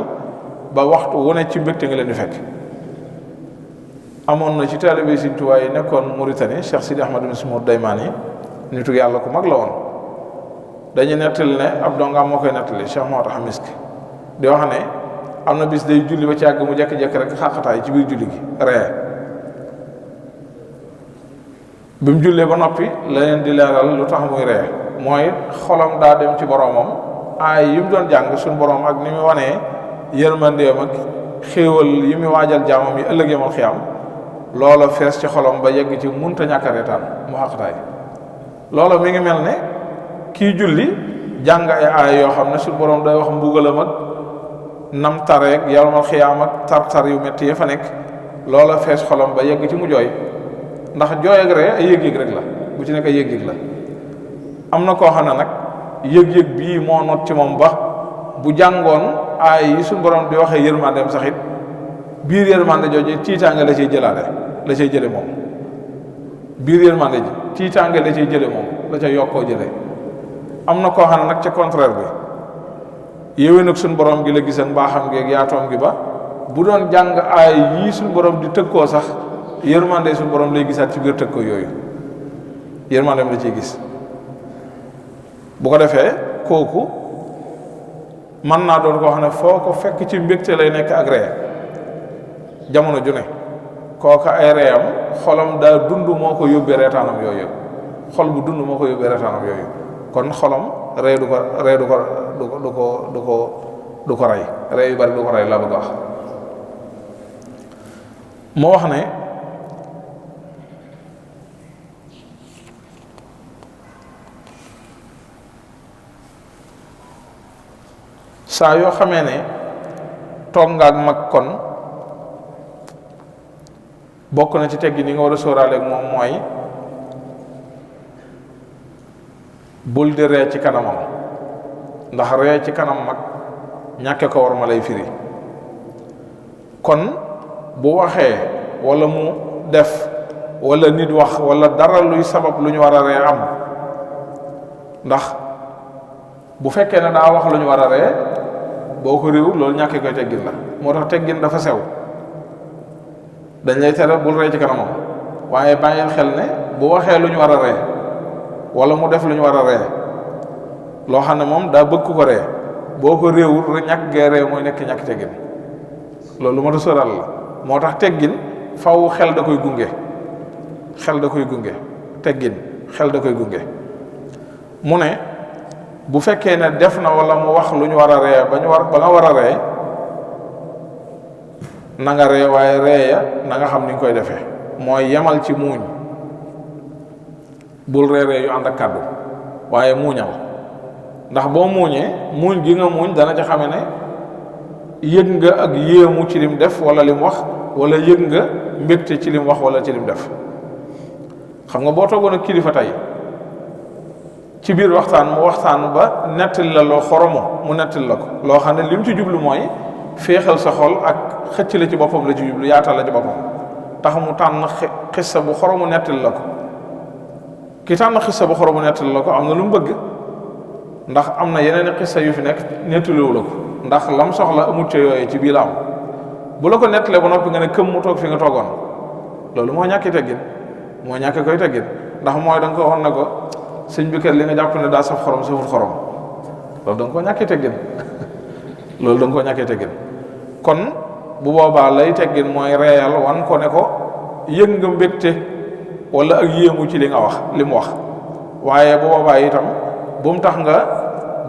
ba waxtu wu ne ci mbégte nga leen di fekk amoon na ci taalibe Sëriñ Tuubaa yi nekkoon Mauritanie Cheikh Sidi Ahmad Mismour Daymaani nitu yàlla ku mag la woon dañuy nettali ne ab dongaam moo koy nettali Cheikh Mawta Hamisk di wax ne am na bis day julli ba ci àgg mu jekki-jekki rek xàqataay ci biir julli gi ree bi mu jullee ba noppi la leen di leeral lu tax muy ree mooy xolam daa dem ci boromam aay yi mu doon jàng suñu borom ak ni mu wanee yërmandeem ak xéewal yi mu waajal jaamam yi ëllëg yamal xiyam loola fees ci xolam ba yegg ci munta ñàkk a reetaan mu xàqataay loola mi ngi mel ne kii julli jàng ay aaya yoo xam ne suñu borom day wax mbugalam ak nam tareeg yawmal xiyaam ak tar-tar yu metti ya fa nekk loola fees xolam ba yegg ci mu jooy ndax jooy ak ree ay yëg-yëg rek la bu ci nekk ay yëg-yëg la am na koo xam ne nag yëg-yëg bii moo not ci moom ba bu jàngoon aay yi suñu borom di waxee yërmandeem sax it biir yërmande jooju tiitaange la ciy jëlaale la cay jële moom biir yërmande ji tiitaange la ciy jële moom la ca yokkoo jële am na koo xam ne nag ca contraire bi yéwee nag suñu borom gi la gis ak mbaaxam gi ak yaatoom gi ba bu doon jàng aay yii suñu borom di tëkkoo sax yërmande suñu borom lay gisaat ci biir tëkkoo yooyu yërmandeem la ciy gis bu ko defee kooku mën naa doon koo xam ne foo ko fekk ci mbégte lay nekk ak ree jamono ju ne kooka ay reeyam xolam daa dund moo ko yóbbee reetaanam yooyu xol bu dund moo ko yóbbee reetaanam yooyu kon xolam ree du ko rey ree yu bari du ko rey la bëgg wax moo wax ne saa yoo xamee ne toog nga ak mag kon bokk na ci teggi ni nga war a sóoraale ak moom mooy bul di ree ci kanamam ndax ree ci kanam mag ñàkke ko war ma lay firi kon bu waxee wala mu def wala nit wax wala dara luy sabab lu ñu war a ree am ndax bu fekkee ne daa wax lu ñu war a ree boo ko réew loolu ñàkkee koy teggin la moo tax teggin dafa sew dañ lay tere bul ree ci kanamam waaye bàyyil xel ne bu waxee lu ñu war a ree wala mu def lu ñu war a ree loo xam ne moom daa bëgg ko ree boo ko réewul ñàkk gee ree mooy nekk ñàkk teggin loolu lu ma ta sóoral la moo tax teggin faw xel da koy gunge xel da koy gunge teggin xel da koy gunge mu ne bu fekkee ne def na wala mu wax lu ñu war a ree ba nga war a ree na nga ree waaye ree ya na nga xam ni nga koy defee mooy yemal ci muuñ bul ree yu ànd ak kàddu waaye muuñal ndax boo muuñee muuñ gi nga muuñ dana ca xame ne yëg nga ak yéemu ci lim def wala lim wax wala yëg nga mbégte ci lim wax wala ci lim def xam nga boo toogoon ak kilifa tey ci biir waxtaan mu waxtaan ba nettali la loo xoromo mu nettali la ko loo xam ne lim ci jublu mooy féexal sa xol ak xëcc la ci boppam la ci jublu yaatal la ci boppam tax mu tànn xissa bu xoromu nettali la ko ki tànn xissa bu xoromu nettali la ko am na lu mu bëgg ndax am na yeneen xissa yu fi nekk nettaliwu la ko ndax lam soxla amut ca yooyee ci biir la am bu la ko nettalee ba noppi nga ne këm mu toog fi nga toogoon loolu moo ñàkki teggin moo ñàkk koy teggin ndax mooy da nga ko waxoon ne ko sëñ bi kat li nga jàpp ne daa saf xorom safut xorom loolu da nga koo ñàkkee teggin loolu da nga koo ñàkkee teggin kon bu boobaa lay teggin mooy reeyal wan ko ne ko yëg nga mbégte wala ak yéemu ci li nga wax li mu wax waaye bu boobaa itam bu mu tax nga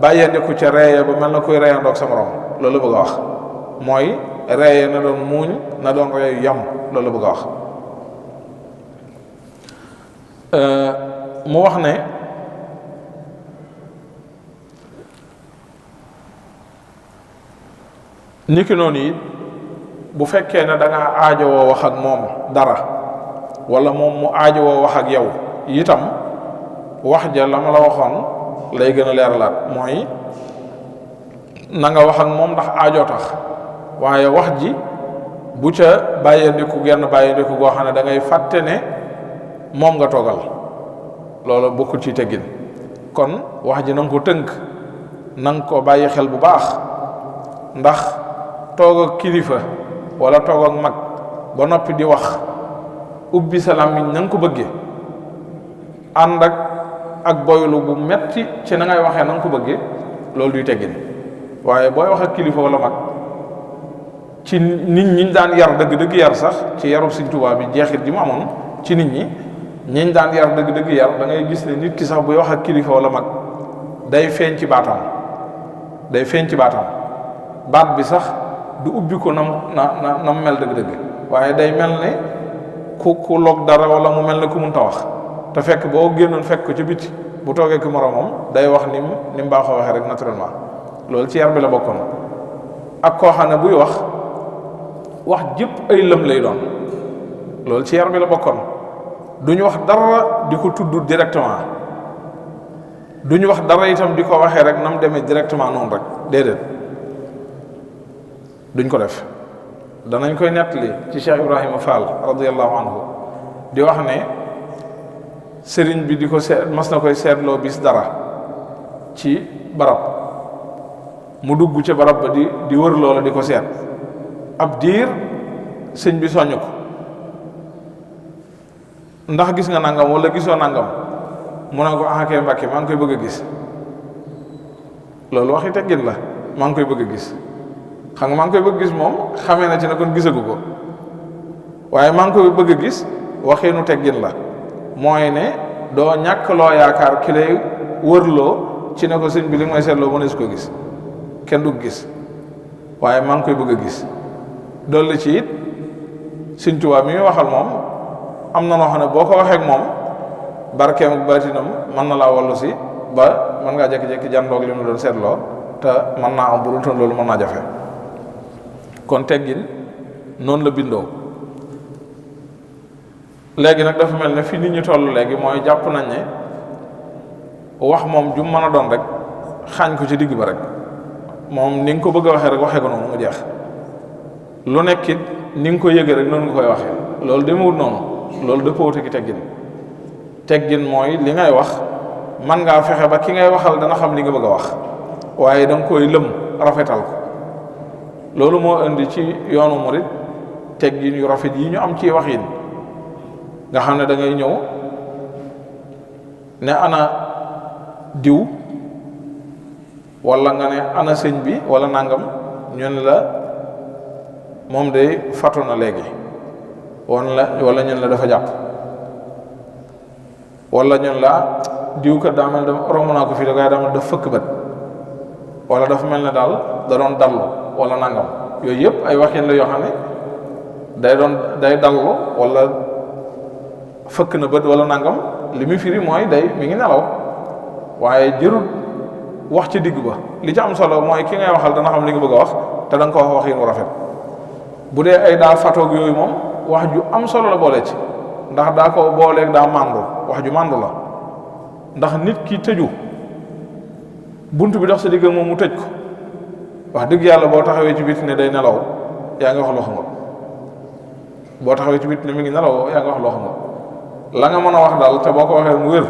bàyyandiku ca reeye ba mel na koy reeyandoog sa morom loolu la bëgg a wax mooy reeye na doon muuñ na doon reeyu yam loolu la bëgg a wax mu wax ne niki noonu it bu fekkee ne da ngaa aajowoo wax ak moom dara wala moom mu aajowoo wax ak yow itam wax ja la ma la waxoon lay gën a leeralaat mooy na nga wax ak moom ndax aajoo tax waaye wax ji bu ca bàyyandiku genn bàyyandiku goo xam ne da ngay fàtte ne moom nga toogal loolu bokkul ci teggin kon wax ji na nga ko tënk na nga ko bàyyi xel bu baax ndax toog ak kilifa wala toog ak mag ba noppi di wax ubbi sa làmmiñ na nga ko bëggee ànd ak boylu bu metti ci na ngay waxee na nga ko bëggee loolu duy teggin waaye booy wax ak kilifa wala mag ci nit ñi daan yar dëgg-dëgg yar sax ci yarub Sëñ Tuubaa bi jeexit ji mu amoon ci nit ñi daan yar dëgg-dëgg yar da ngay gis ne nit ki sax buy wax ak kilifa wala mag day feeñ ci baatam baat bi sax du ubbi ko nam mel dëgg-dëgg waaye day mel ne ku log dara wala mu mel ne ku munta wax te fekk boo génnoon fekk ko ci biti bu toogee ki moromam day wax ni mu baaxoo waxee rek naturellement loolu ci yar bi la bokkoon ak koo xam ne buy wax jëpp ay lëm lay doon loolu ci yar bi la bokkoon duñu wax dara di ko tudd directement duñu wax dara itam di ko waxee rek nam demee directement noonu rek déedéet duñ ko def danañ koy nettali ci Cheikh Ibrahima Fall radiyallahu anhu di wax ne sëriñ bi di ko seet mas na koy seetloo bis dara ci barab mu dugg ca barab ba di wër loola di ko seet ab diir sëñ bi soññ ko ndax gis nga nangam wala gisoo nangam mu ne ko kay Mbàkke maa ngi koy bëgg a gis loolu waxi teggin la maa ngi koy bëgg a gis xam nga maa ngi koy bëgg a gis moom xamee na ci ne kon gisagu ko waaye maa ngi koy bëgg a gis waxeenu teggin la mooy ne doo ñàkk loo yaakaar ki lay wërloo ci ne ko sëñ bi li may seetloo mënees ko gis kenn du gis waaye maa ngi koy bëgg a gis dolli ci it Sëñ Tuubaa mi waxal moom am na noo xam ne boo ko waxee ak moom barkeem ak baatinam mën na laa wallu si ba mën ngaa jékki-jékki jàndoog li mu doon seetloo te mën naa am bu dul toon loolu mën naa jafe kon teggin noonu la bindoo léegi nag dafa mel ne fi nit ñi toll léegi mooy jàpp nañ ne wax moom ju mën a doon rek xaañ ko ci digg ba rek moom ni nga ko bëgg a waxee rek waxee ko noonu mu jeex lu nekkit ni nga ko yëgee rek noonu nga koy waxee loolu demewul noonu loolu dëppoowute ki teggin mooy li ngay wax man ngaa fexe ba ki ngay waxal dana xam li nga bëgg a wax waaye da nga koy lëm rafetal ko loolu moo indi ci yoonu murit teggin yu rafet yi ñu am ci waxin nga xam ne da ngay ñëw ne ana diw wala nga ne ana sëñ bi wala nangam ñu ne la moom de fatu na léegi wala ñun la dafa jàpp wala ñun la diw kat daa mel ne romb naa ko fii da koy daa mel daf fëkk bët wala dafa mel ne daal da doon dallu wala nangam yooyu yëpp ay waxin la yoo xam ne day dallu wala fëkk na bët wala nangam li muy firi mooy mi ngi nelaw waaye jërul wax ci digg ba li ci am solo mooy ki ngay waxal dana xam li nga bëgg a wax te da nga ko wax waxin wu rafet bu dee ay daa fatoog yooyu moom wax ju am solo la boole ci ndax daa ko booleeg daa màndu wax ju màndu la ndax nit ki tëju bunt bi dox sa digg moom mu tëj ko wax dëgg yàlla boo taxawee ci biti ne day nelaw yaa ngi wax loo xamul boo taxawee ci biti ne mi ngi nelaw yaa ngi wax loo xamul la nga mën a wax daal te boo ko waxee mu wér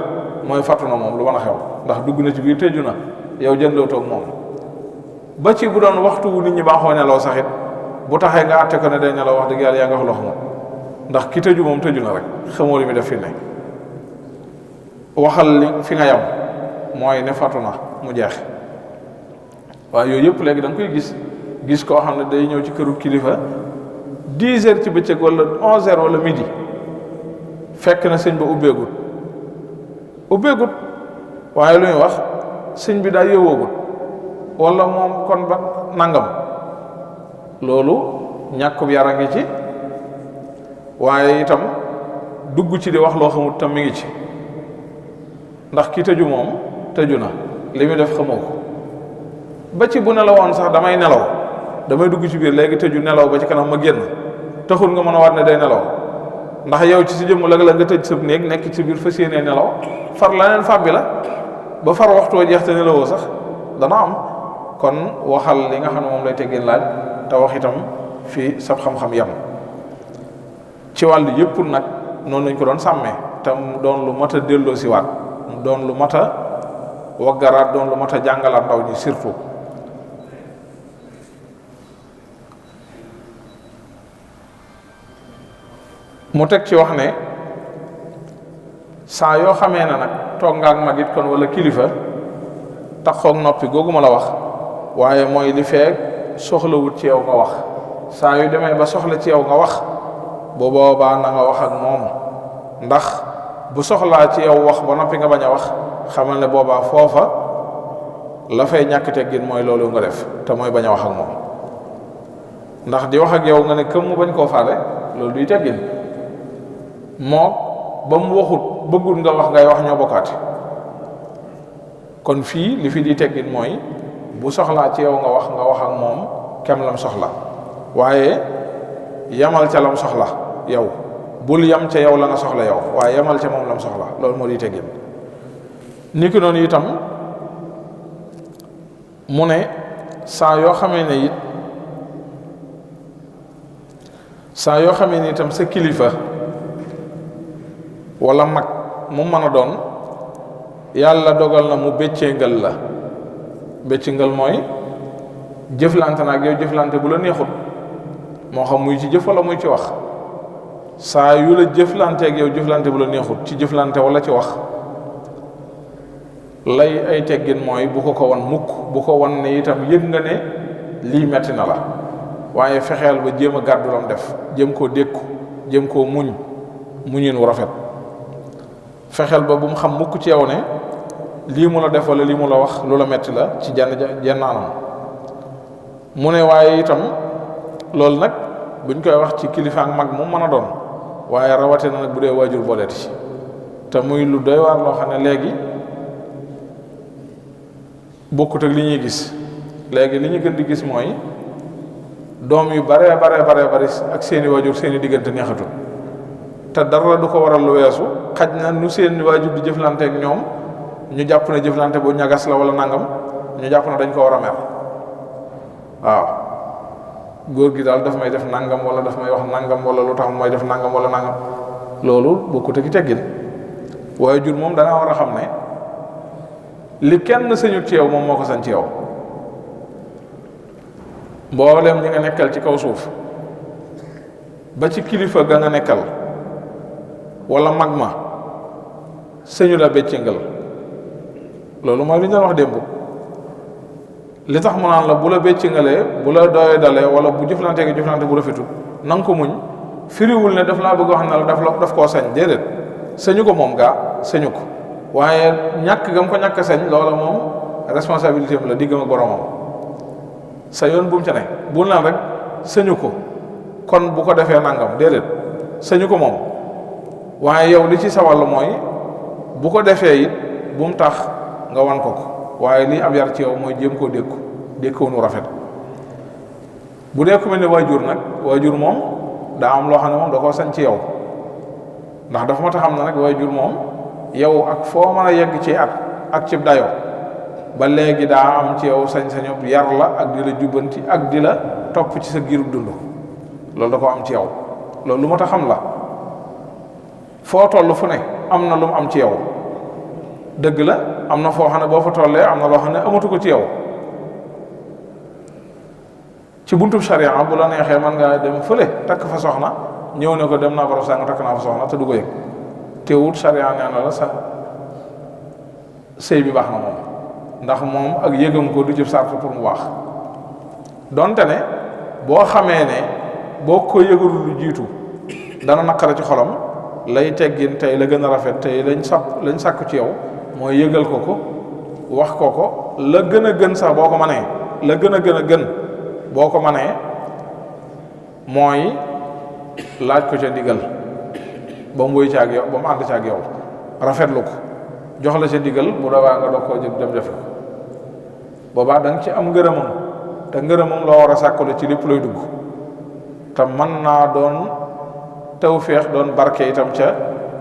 mooy fàttu na moom lu mën a xew ndax dugg na ci biir tëju na yow jëndoo toog moom ba ci bu doon waxtu wu nit ñi baaxoo nelaw sax it bu taxee nga àtte ko ne day nelaw wax dëgg yàlla yaa ngi wax loo xamul ndax ki tëju moom tëju na rek xamoo li mi def fi ne waxal li fi nga yam mooy ne fàttu na mu jeex waaye yooyu yëpp léegi da nga koy gis koo xam ne day ñëw ci këru kilifa 10 heures ci bëccëg wala 11 heures wala midi fekk na sëñ ba ubbeegut waaye lu ñuy wax sëñ bi daa yëwoogut wala moom kon ba nangam loolu ñàkkub yara ngi ci waaye itam dugg ci di wax loo xamut tam mi ngi ci ndax ki tëju moom tëju na li muy def xamoo ko ba ci bu nelawoon sax damay nelaw damay dugg ci biir léegi tëju nelaw ba ci kanam ma génn taxul nga mën a waat ne day nelaw ndax yow ci si jëmm la nga tëj sa néeg nekk ci biir fas yéenee nelaw far leneen fàbbi la ba far waxtoo jeex te nelawoo sax dana am kon waxal li nga xam ne moom lay teggin laaj te wax itam fii sab xam-xam yam ci wàllu yëpp nag noonu lañ ko doon sàmmee te mu doon lu mat a delloo si waat mu doon lu mat a waggaraat doon lu mat a jàngalaat ndaw ñi surtout mu teg ci wax ne saa yoo xamee na nag toog nga ak mag it kon wala kilifa taxoog noppi googu ma la wax waaye mooy li feeg soxlawut ci yow nga wax saa yu demee ba soxla ci yow nga wax bu boobaa na nga wax ak moom ndax bu soxlaa ci yow wax ba noppi nga bañ a wax xamal ne boobaa foofa la fay ñàkk teggin mooy loolu nga def te mooy bañ a wax ak moom ndax di wax ak yow nga ne këm mu bañ koo faale loolu duy teggin moo ba mu waxut bëggul nga wax ngay wax ñoo bokkaati kon fii li fi di teggin mooy bu soxlaa ci yow nga wax ak moom kem lam soxla waaye yamal ca lam soxla yow bul yam ca yow la nga soxla yow waaye yamal ca moom lam soxla loolu moo di teggin ni ki noonu itam mu ne saa yoo xamee ne itam sa kilifa wala mag mu mën a doon yàlla dogal na mu béccéngal la béccéngal mooy jëflante na ak yow jëflante bu la neexut moo xam muy ci jëf wala muy ci wax saa yu la jëflante ak yow jëflante bu la neexut ci jëflante wala ci wax lay ay teggin mooy bu ko wan mukk bu ko wan ne itam yëg nga ne lii metti na la waaye fexeel ba jéem a gàddu lam def jéem koo dékku jéem koo muñin wu rafet fexeel ba bu mu xam mukk ci yow ne lii mu la def wala lii mu la wax lu la metti la ci jenn anam mu ne waaye itam loolu nag buñ koy wax ci kilifa ak mag mu mën a doon waaye rawatina nag bu dee waajur booleeti ci te muy lu doy waar loo xam ne léegi bokkut ak li ñuy gis léegi li ñu gën di gis mooy doom yu bare ak seeni waajur seeni diggante neexatul te dara du ko waral lu weesu xaj na nu seeni waajur di jëflante ak ñoom ñu jàpp ne jëflante bu ñagas la wala nangam ñu jàpp ne dañ ko war a mer waaw góor gi daal daf may def nangam wala daf may wax nangam wala lu tax may def nangam wala nangam loolu bokkut ak teggin waajur moom da nga war a xam ne li kenn sañut ci yow moom moo ko sañ ci yow mboolem ñi nga nekkal ci kaw suuf ba ci kilifa ga nga nekkal wala mag ma sañu la béccingal loolu mooy li ñu doon wax démb li tax mu naan la bu la béccingalee bu la doyee dalee wala bu jëflante gi jëflante bu rafetul na nga ko muñ firiwul ne daf laa bëgg wax ne la daf koo sañ déedéet sañu ko moom gaa sañu ko waaye ñàkk gam ko ñàkk sañ loola moom responsabilité am la diggam ak boromam sa yoon bu mu ca ne bu naan rek sañu ko kon bu ko defee nangam déedéet sañu ko moom waaye yow li ci sa wàll mooy bu ko defee it bu mu tax nga wan ko waaye lii ab yar ci yow mooy jéem koo dékkoon nu rafet bu dee ku mel ne waajur nag waajur moom daa am loo xam ne moom da koo sañ ci yow ndax dafa ma ta xam ne nag waajur moom yow ak foo mën a yegg ci at ak ci dayo ba léegi daa am ci yow sañ-sañu yar la ak di la jubbanti ak di la topp ci sa giirub dund loolu da ko am ci yow loolu lu ma ta xam la foo toll fu ne am na lu mu am ci yow dëgg la am na foo xam ne boo fa tollee am na loo xam ne amatu ko ci yow ci buntub sharia bu la neexee man nga dem fële takk fa soxna ñëw ne ko dem naa barab sànga takk naa fa soxna te du ko yëg teewut sharia nee na la sa sëy bi baax na moom ndax moom ak yëgam ko du ci sart pour mu baax donte ne boo xamee ne boo ko yëgul lu jiitu dana naqara ci xolam lay teggin tey la gën a rafet tey lañ sàkku ci yow mooy yëgal ko wax ko la gën a gën sax boo ko mënee la gën a gën boo ko mënee mooy laaj ko ca ndigal ba mu wéy ca ak yow ba mu ànd ca ak yow rafetlu ko jox la ca ndigal bu dawaa nga doog koo jëg dem def ko boobaa da nga ci am ngërëmam te ngërëmam loo war a sàkkale ci lépp lay dugg te mën naa doon tawfeex doon barke itam ca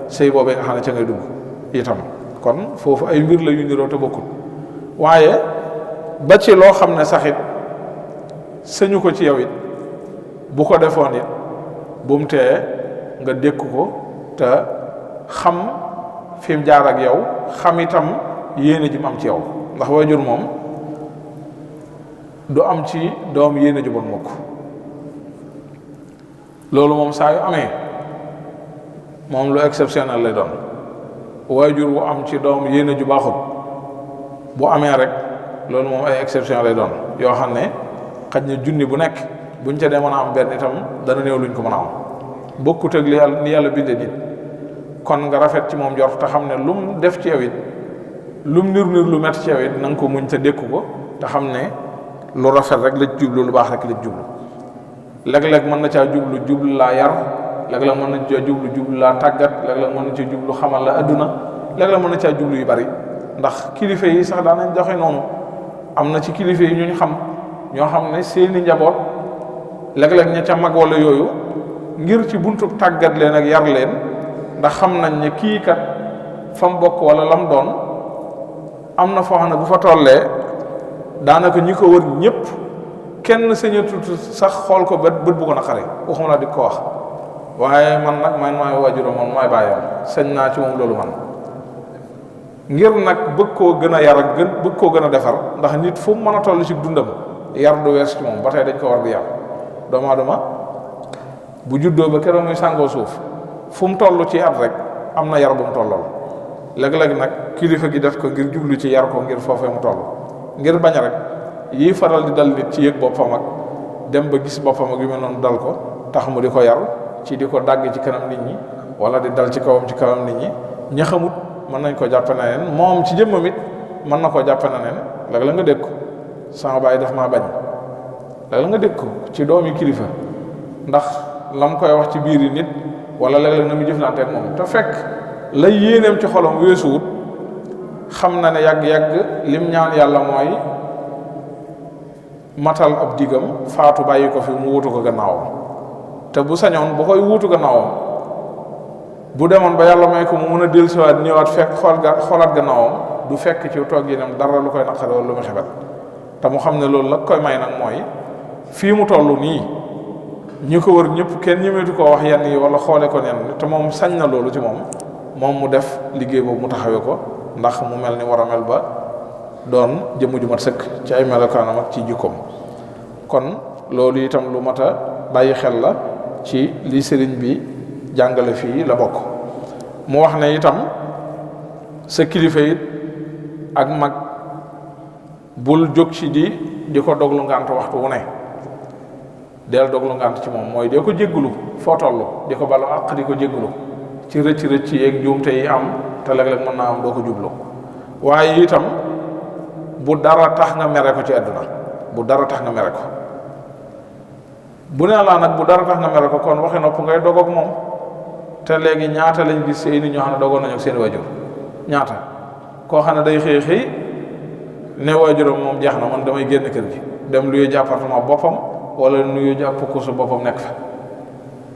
sëy boobee nga xam ne ca ngay dugg itam kon foofu ay mbir la yu niroo te bokkut waaye ba ci loo xam ne saxit sëñu ko ci yow it bu ko defoon it bu mu tee nga dékk ko te xam fi mu jaar ak yow xam itam yéene ji mu am ci yow ndax waajur moom du am ci doom yéene ju bon mukk loolu moom saa yu amee moom lu exceptionnel lay doon waajur wu am ci doom yéene ju baaxut bu amee rek loolu moom ay exception lay doon yoo xam ne xaj na junni bu nekk buñ ca dee mën a am benn itam dana néew luñ ko mën a am bokkut ak li yàlla bindee nit kon nga rafet ci moom njort te xam ne lu mu def ci yow it lu mu niru lu metti ci yow it na nga ko muñ te dékku ko te xam ne lu rafet rek la jublu lu baax rek la jublu léeg-léeg mën na caa jublu laa yar léeg-léeg mën na caa jublu laa tàggat léeg-léeg mën na caa jublu xamal la adduna léeg-léeg mën na caa jublu yu bari ndax kilifa yi sax daanañ doxe noonu. am na ci kilifa yi ñu xam ñoo xam ne seeni njaboot léeg-léeg ña ca mag wala yooyu ngir ci buntu tàggat leen ak yar leen ndax xam nañ ne kii kat fa mu bokk wala lam doon am na foo xam ne bu fa tollee daanaka ñi ko wër ñëpp kenn sañatut sax xool ko bët bu ko naqari waxuma la di ko wax waaye man nag man maay waajuro man maay bàyyam sañ naa ci moom loolu man ngir nag bëgg koo gën a yar ak bëgg koo gën a defar ndax nit fu mu mën a toll ci dundam yar du wees ci moom ba tey dañ ko war di yar doomu aadama bu juddoo ba keroog muy sàngoo suuf fu mu toll ci at rek am na yar bu mu tollool léeg-léeg nag kilifa gi def ko ngir jublu ci yar ko ngir foofee mu toll ngir bañ rek yii faral di dal nit ci yëg boppam ak dem ba gis boppam ak yu mel noonu dal ko tax mu di ko yar ci di ko dàgg ci kanam nit ñi wala di dal ci kawam nit ñi ña xamut mën nañ ko jàppe na neen moom ci jëmmam it mën na koo jàppe na neen léeg-léeg nga dégg ko sama baay daf maa bañ léeg-léeg nga dégg ko ci doomi kilifa ndax lam koy wax ci biir yi nit wala léeg-léeg na mu jëflanteeg moom te fekk lay yéeneem ci xolam weesuwut xam na ne yàgg-yàgg lim ñaan yàlla mooy matal ab digam faatu bàyyi ko fi mu wutu ko gannaawam te bu sañoon bu koy wutu gannaawam bu demoon ba yàlla may ko mu mën a dellusiwaat ñëwaat fekk xoolaat gannaawam du fekk ci toog yi nam dara lu koy naqare wala lu mu xebet te mu xam ne loolu la koy may nag mooy fii mu toll nii ñi ko wër ñëpp kenn ñemeetu koo wax yenn yi wala xoole ko nen te moom sañ na loolu ci moom mu def liggéey boobu mu taxawee ko ndax mu mel ni war a mel ba doon jëmm ju mat sëkk ci ay melokaanam ak ci jikkoom kon loolu itam lu mat a bàyyi xel la ci li sëriñ bi jàngale fii la bokk mu wax ne itam sa kilifa it ak mag bul jóg ci di ko doglu ngànt waxtu wu ne del doglu ngànt ci moom mooy dee ko jéggulu foo toll di ko balu àq di ko jéggulu ci rëcc yeeg njuumte yi am te léeg-léeg mën naa am doo ko jublu waaye itam bu dara tax nga mere ko ci àdduna bu dara tax nga mere ko bu nee laa nag bu dara tax nga mere ko kon waxi nopp ngay dogoog moom te léegi ñaata lañ gis seeni ñoo xam ne dogoon nañu ak seen waajur ñaata koo xam ne day xëy ne waajuram moom jeex na man damay génn kër gi dem luy ji appartement boppam wala nuyu jàpp ko su boppam nekk fa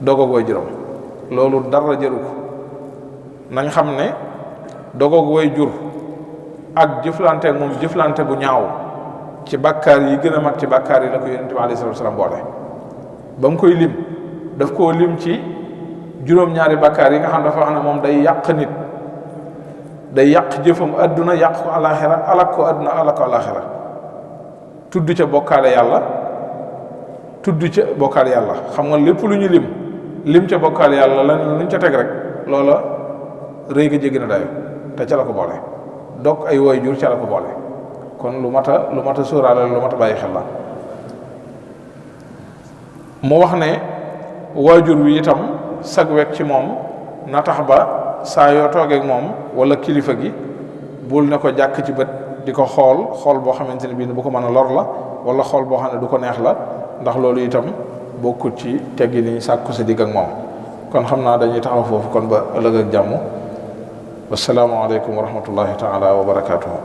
dogoog waajuram loolu dara jëru ko nañ xam ne dogoog waajur ak jëflante moom jëflante bu ñaaw ci bàkkaar yi gën a mag ci bàkkaar yi la ko yonent bi alayhi salaatu salaam boole ba mu koy lim daf koo lim ci juróom-ñaari bàkkaar yi nga xam dafa xam ne moom day yàq nit day yàq jëfam adduna yàq ko alaxira alak ko adduna alak ko alaxira tudd ca bokkaale yàlla xam nga lépp lu ñu lim ca bokkaale yàlla lan luñ ca teg rek loola rëy ga jéggi na dayo te ca la ko boole dog ay waajur ca la ko boole kon lu mat a sóoraale lu mat a bàyyi xel la mu wax ne waajur wi itam sag wekk ci moom na tax ba saa yoo toogeeg moom wala kilifa gi bul ne ko jàkk ci bët di ko xool boo xamante ne bii bu ko mën a lor la wala xool boo xam ne du ko neex la ndax loolu itam bokkut ci teggi ni sàkku sa digg ak moom kon xam naa dañuy taxaw foofu kon ba ëllëg ak jàmm wassalaamu aleykum wa rahmatullahi taala wa barakaatuhu